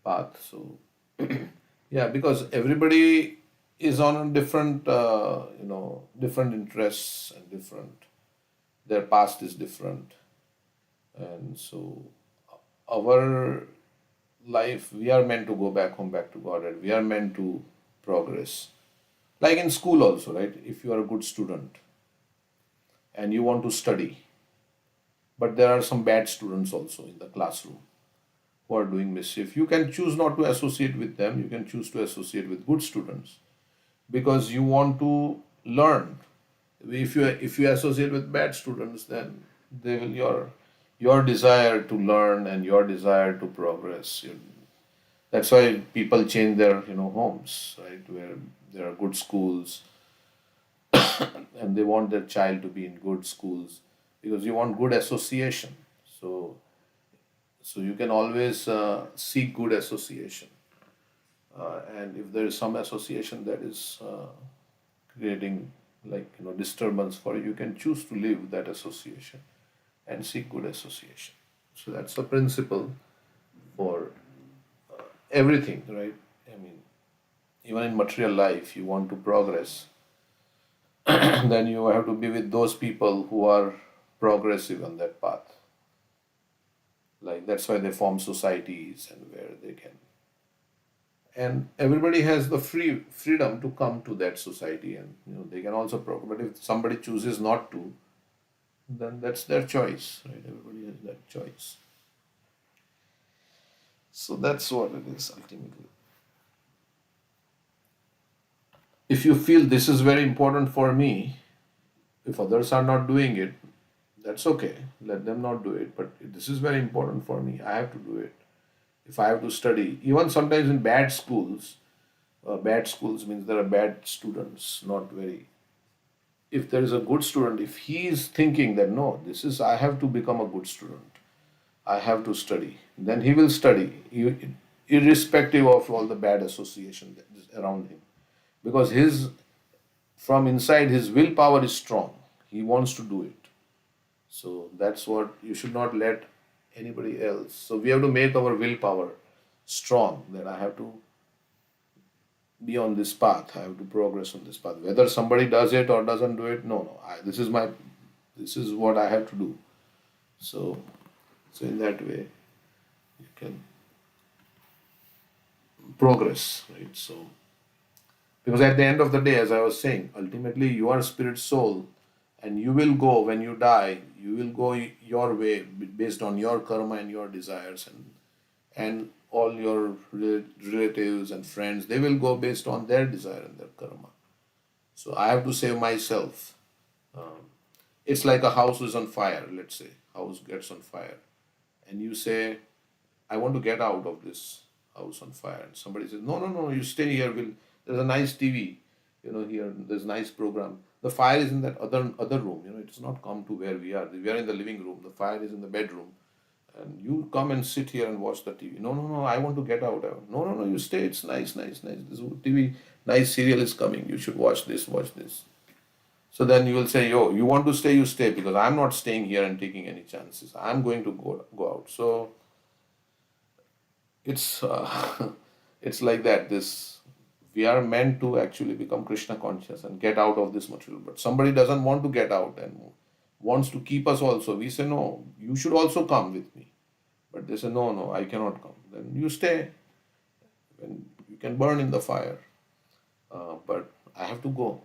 path. So yeah, because everybody is on a different, different interests and different. Their past is different, and so our life, we are meant to go back home, back to Godhead. We are meant to progress. Like in school also, right? If you are a good student and you want to study, but there are some bad students also in the classroom who are doing mischief. You can choose not to associate with them. You can choose to associate with good students because you want to learn. If you associate with bad students, then they will your desire to learn and your desire to progress. That's why people change their homes, right? Where there are good schools, and they want their child to be in good schools because you want good association. So you can always seek good association, and if there is some association that is creating like disturbance for you, you can choose to leave that association and seek good association. So that's the principle for everything, right? I mean, even in material life, you want to progress, then you have to be with those people who are progressive on that path. Like that's why they form societies and where they can. And everybody has the freedom to come to that society, and they can also but if somebody chooses not to, then that's their choice, right? Everybody has that choice. So that's what it is ultimately. If you feel this is very important for me, if others are not doing it, that's okay. Let them not do it. But this is very important for me. I have to do it. If I have to study, even sometimes in bad schools means there are bad students, not very. If there is a good student, if he is thinking that no, this is, I have to become a good student, I have to study, then he will study, irrespective of all the bad association that is around him. Because from inside, his willpower is strong. He wants to do it. So that's what you should not let anybody else. So we have to make our willpower strong that I have to be on this path. I have to progress on this path. Whether somebody does it or doesn't do it, no. This is what I have to do. So, in that way, you can progress, right? So, because at the end of the day, as I was saying, ultimately you are spirit soul, and you will go when you die. You will go your way based on your karma and your desires, and all your relatives and friends, they will go based on their desire and their karma. So I have to save myself. It's like a house is on fire. Let's say house gets on fire, and you say, I want to get out of this house on fire. And somebody says, no, no, no, you stay here. There's a nice TV, here, there's nice program. The fire is in that other room, it's not come to where we are. We are in the living room. The fire is in the bedroom. And you come and sit here and watch the TV. No, no, no, I want to get out. No, no, no, you stay. It's nice, nice, nice. This TV, nice serial is coming. You should watch this, watch this. So then you will say, yo, you want to stay, you stay, because I'm not staying here and taking any chances. I'm going to go out. So it's it's like that. This we are meant to actually become Krishna conscious and get out of this material. But somebody doesn't want to get out and wants to keep us also. We say, no, you should also come with me. But they say, no, no, I cannot come. Then you stay. When you can burn in the fire, but I have to go.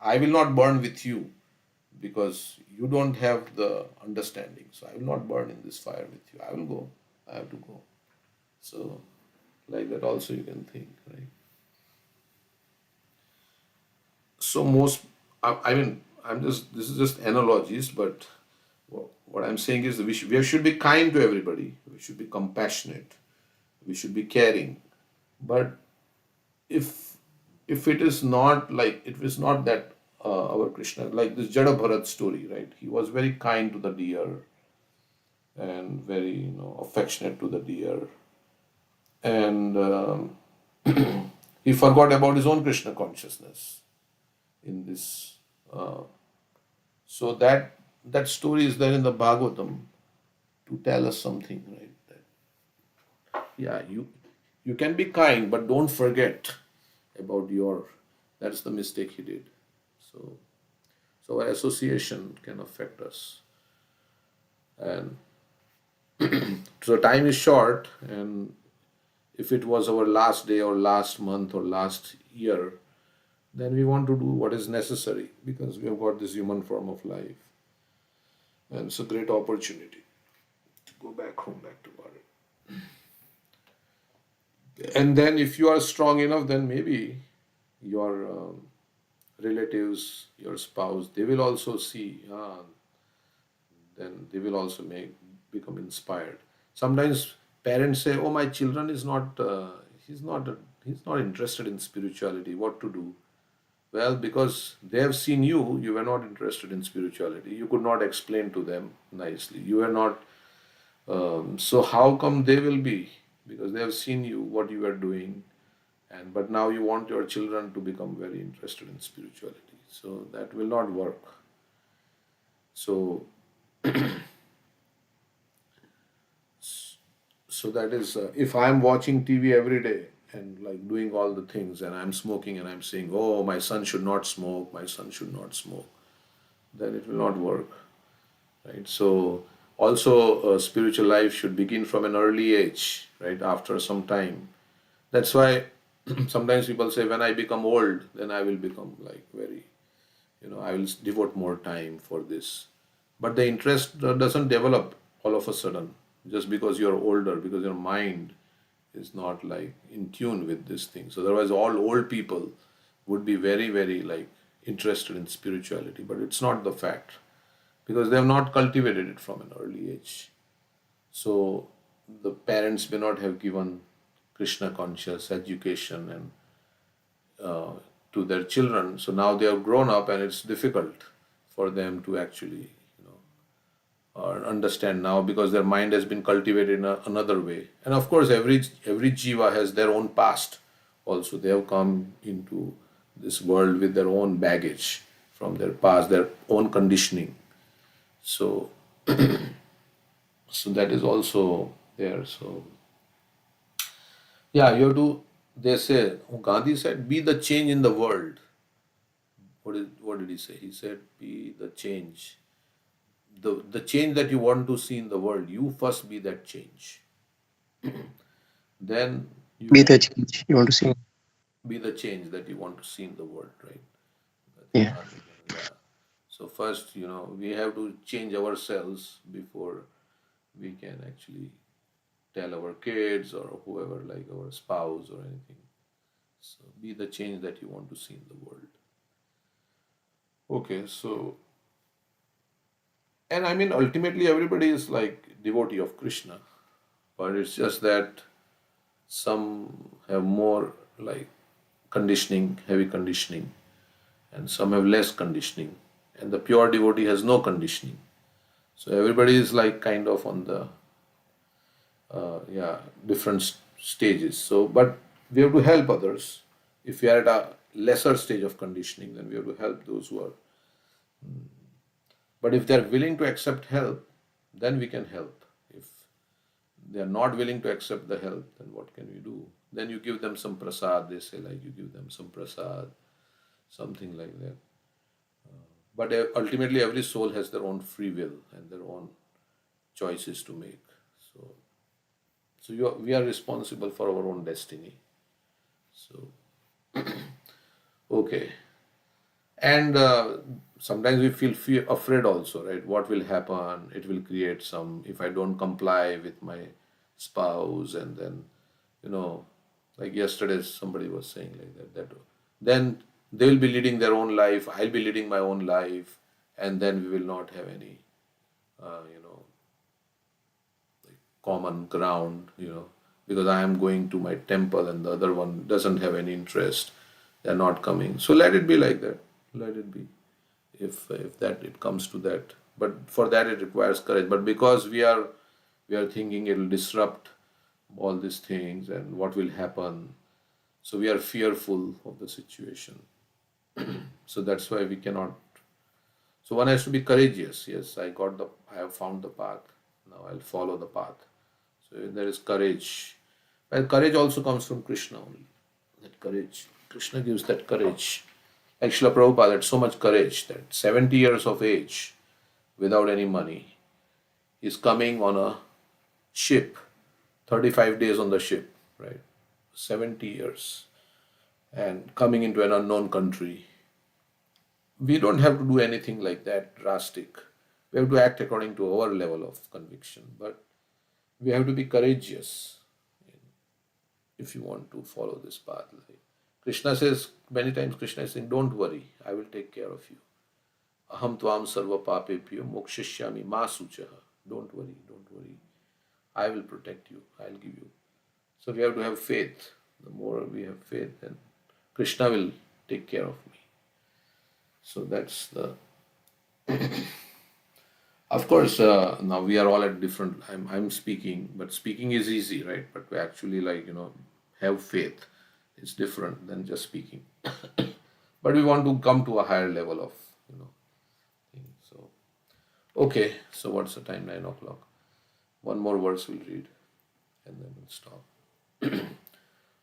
I will not burn with you because you don't have the understanding. So I will not burn in this fire with you. I will go. I have to go. So, like that also you can think, right? So most, I mean, this is just analogies, but what I'm saying is that we should be kind to everybody. We should be compassionate. We should be caring. But if it is not like, it is not that our Krishna, like this Jada Bharat story, right? He was very kind to the deer and very, affectionate to the deer, and he forgot about his own Krishna consciousness in this. Uh, so that story is there in the Bhagavatam to tell us something, right? That, yeah, you can be kind, but don't forget about your. That's the mistake he did. So our association can affect us, and so time is short, and if it was our last day or last month or last year, then we want to do what is necessary because we have got this human form of life, and it's a great opportunity to go back home, back to Bharat. And then, if you are strong enough, then maybe your relatives, your spouse, they will also see. Then they will also become inspired. Sometimes parents say, "Oh, my children is not. He's not interested in spirituality. What to do?" Well, because they have seen you were not interested in spirituality. You could not explain to them nicely. You were not. So how come they will be? Because they have seen you what you are doing, and but now you want your children to become very interested in spirituality. So that will not work. So that is, if I'm watching TV every day and like doing all the things, and I'm smoking and I'm saying, "Oh, my son should not smoke. My son should not smoke," then it will not work, right? So also, spiritual life should begin from an early age, right? After some time. That's why sometimes people say, when I become old, then I will become like very, I will devote more time for this. But the interest doesn't develop all of a sudden just because you're older, because your mind is not like in tune with this thing. So otherwise, all old people would be very, very like interested in spirituality, but it's not the fact because they have not cultivated it from an early age. So the parents may not have given Krishna conscious education and to their children. So now they have grown up, and it's difficult for them to actually, or understand now because their mind has been cultivated in another way. And of course, every jiva has their own past. Also, they have come into this world with their own baggage from their past, their own conditioning. So, so that is also there. So yeah, you have to. They say, Gandhi said, "Be the change in the world." What did he say? He said, "Be the change." The change that you want to see in the world, you first be that change. Then you Be can the change you want to see. be the change that you want to see in the world, right? I think Yeah. Gandhi, yeah. So first, we have to change ourselves before we can actually tell our kids or whoever, like our spouse or anything. So be the change that you want to see in the world. Okay, so, and I mean, ultimately, everybody is like devotee of Krishna, but it's just that some have more like conditioning, heavy conditioning, and some have less conditioning, and the pure devotee has no conditioning. So everybody is like kind of on the yeah, different stages. So, but we have to help others. If we are at a lesser stage of conditioning, then we have to help those who are. But if they are willing to accept help, then we can help. If they are not willing to accept the help, then what can we do? Then you give them some prasad. They say like you give them some prasad, something like that. But ultimately, every soul has their own free will and their own choices to make. So, we are responsible for our own destiny. So, okay. And sometimes we feel afraid also, right? What will happen? It will create some, if I don't comply with my spouse, and then, you know, like yesterday somebody was saying like that, then They will be leading their own life, I'll be leading my own life, and then we will not have any, common ground, because I am going to my temple and the other one doesn't have any interest. They're not coming. So let it be like that. Let it be. If that it comes to that. But for that it requires courage. But because we are thinking it'll disrupt all these things and what will happen. So we are fearful of the situation. So that's why we cannot. So one has to be courageous. Yes, I have found the path. Now I'll follow the path. So there is courage. And courage also comes from Krishna only. That courage. Krishna gives that courage. Like Srila Prabhupada had so much courage that 70 years of age, without any money, is coming on a ship, 35 days on the ship, right? 70 years, and coming into an unknown country. We don't have to do anything like that drastic. We have to act according to our level of conviction, but we have to be courageous if you want to follow this path. Like Krishna says, many times Krishna is saying, don't worry, I will take care of you. Aham tvam sarva papepyo mokshishyami ma suchaha. Don't worry, don't worry. I will protect you, I'll give you. So we have to have faith. The more we have faith, then Krishna will take care of me. So that's the. Of course, now we are all at different. I'm speaking, but speaking is easy, right? But we actually have faith. It's different than just speaking. But we want to come to a higher level of thing. So okay. So what's the time? 9 o'clock. One more verse we'll read, and then we'll stop.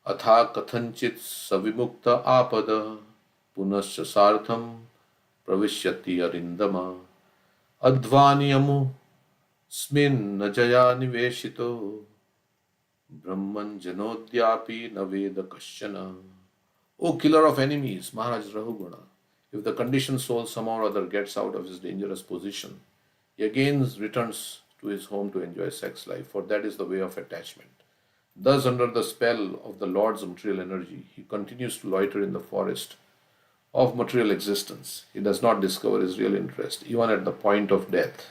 Atha kathanchit savimukta apada punascha sartham pravishyati arindama advaniyamu smin najaya niveshito brahman janodyapi naveda kasyana. O killer of enemies, Maharaja Rahugana, if the conditioned soul somehow or other gets out of his dangerous position, he again returns to his home to enjoy sex life, for that is the way of attachment. Thus, under the spell of the Lord's material energy, he continues to loiter in the forest of material existence. He does not discover his real interest, even at the point of death.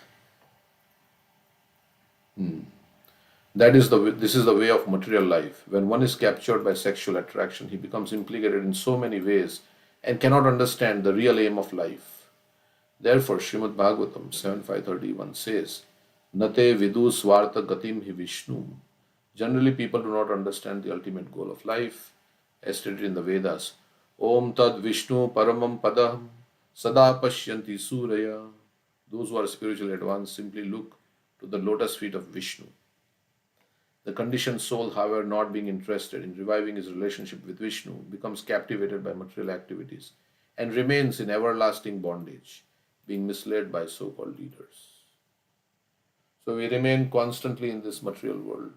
This is the way of material life. When one is captured by sexual attraction, he becomes implicated in so many ways and cannot understand the real aim of life. Therefore, Srimad Bhagavatam 7.531 says, Nate vidu swartha gatim hi Vishnu. Generally, people do not understand the ultimate goal of life, as stated in the Vedas. Om tad Vishnu paramam padam sada pashyanti suraya. Those who are spiritually advanced simply look to the lotus feet of Vishnu. The conditioned soul, however, not being interested in reviving his relationship with Vishnu, becomes captivated by material activities and remains in everlasting bondage, being misled by so-called leaders. So we remain constantly in this material world,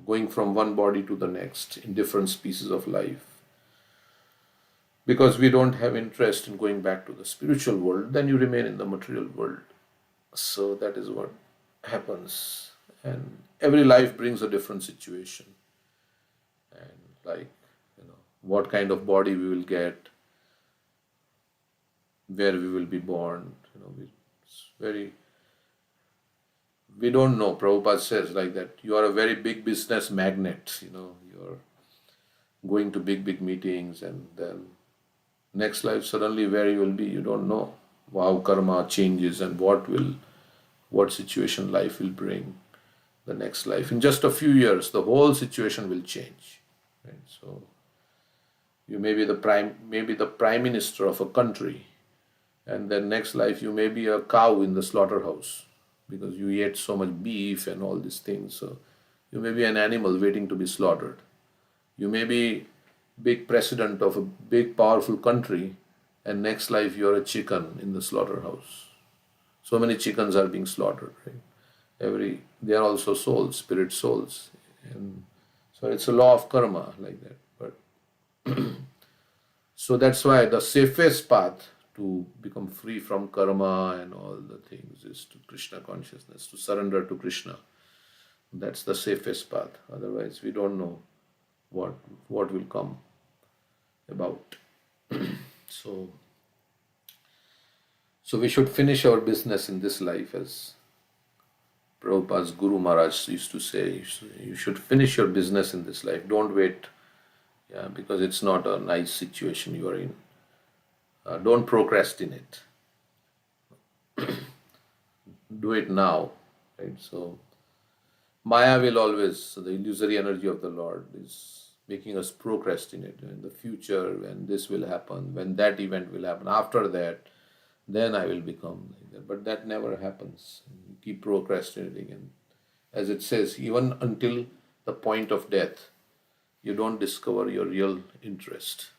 going from one body to the next in different species of life. Because we don't have interest in going back to the spiritual world, then you remain in the material world. So that is what happens. And every life brings a different situation. And what kind of body we will get, where we will be born, we don't know. Prabhupada says like that, you are a very big business magnate, you're going to big meetings, and then next life suddenly where you will be, you don't know how karma changes and what situation life will bring the next life. In just a few years, the whole situation will change. Right? So you may be the prime minister of a country, and then next life you may be a cow in the slaughterhouse because you ate so much beef and all these things. So you may be an animal waiting to be slaughtered. You may be big president of a big powerful country, and next life you're a chicken in the slaughterhouse. So many chickens are being slaughtered, right? They are also souls, spirit souls. And so it's a law of karma like that. But so that's why the safest path to become free from karma and all the things is to Krishna consciousness, to surrender to Krishna. That's the safest path. Otherwise, we don't know what will come about. So we should finish our business in this life, as Prabhupada's Guru Maharaj used to say. You should finish your business in this life. Don't wait, yeah, because it's not a nice situation you are in. Don't procrastinate. Do it now, right? So Maya will always, the illusory energy of the Lord is making us procrastinate in the future, when this will happen, when that event will happen, after that, then I will become like that. But that never happens. You keep procrastinating, and as it says, even until the point of death, you don't discover your real interest.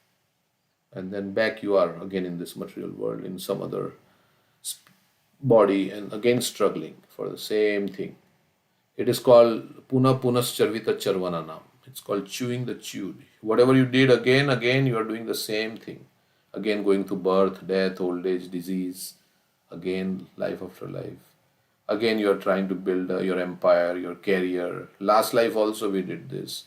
And then back you are again in this material world, in some other body, and again struggling for the same thing. It is called Puna Punascharvita Charvananam. It's called chewing the chewed. Whatever you did again, you are doing the same thing. Again going to birth, death, old age, disease, again life after life. Again you are trying to build your empire, your career. Last life also we did this.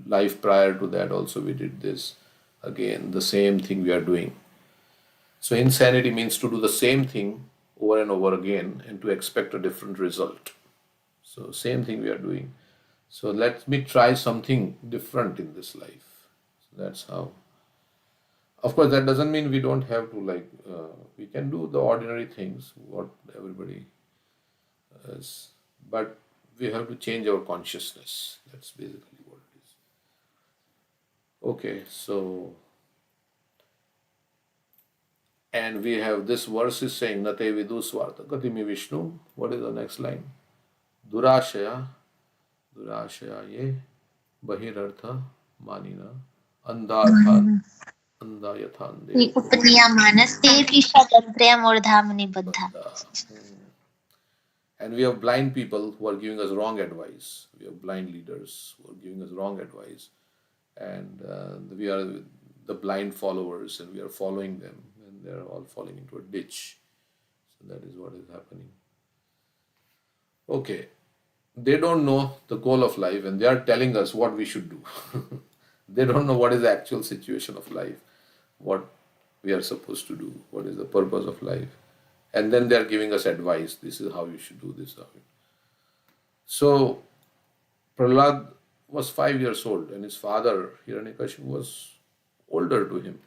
Life prior to that also we did this. Again, the same thing we are doing. So insanity means to do the same thing over and over again and to expect a different result. So same thing we are doing. So let me try something different in this life. So that's how. Of course, that doesn't mean we don't have to we can do the ordinary things, what everybody is. But we have to change our consciousness. That's basically what it is. Okay, so, and we have this verse is saying, Nate vidu swartha katimi Vishnu. What is the next line? Durashaya ye bahirartha manina andhartha andayathan उपनियमानस्ते ईशादग्रयमूर्धामुनिबद्धा. And we have blind people who are giving us wrong advice. We have blind leaders who are giving us wrong advice. And we are the blind followers, and we are following them, and they're all falling into a ditch. So that is what is happening. Okay. They don't know the goal of life, and they are telling us what we should do. They don't know what is the actual situation of life, what we are supposed to do, what is the purpose of life. And then they are giving us advice. This is how you should do this. So Prahlad was 5 years old, and his father, Hiranyakashipu, was older to him.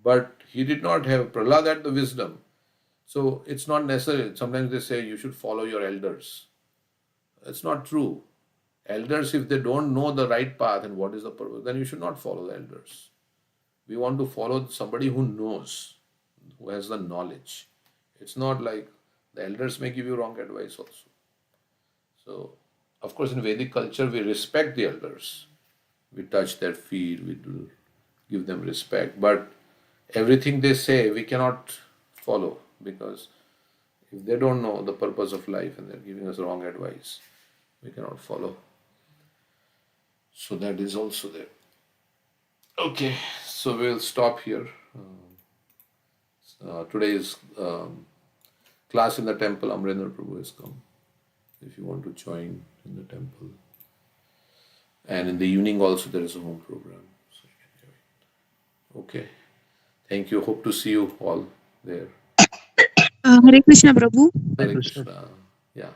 But he did not have, Prahlad had the wisdom. So it's not necessary. Sometimes they say you should follow your elders. It's not true. Elders, if they don't know the right path and what is the purpose, then you should not follow the elders. We want to follow somebody who knows, who has the knowledge. It's not like the elders may give you wrong advice also. So, of course, in Vedic culture, we respect the elders. We touch their feet, we do give them respect. But everything they say, we cannot follow, because if they don't know the purpose of life and they're giving us wrong advice, we cannot follow. So that is also there. Okay, so we'll stop here. Today's class in the temple, Amrendra Prabhu has come. If you want to join in the temple. And in the evening also there is a home program. So you can join. Okay. Thank you. Hope to see you all there. Hare Krishna, Prabhu. Hare Krishna. Yeah.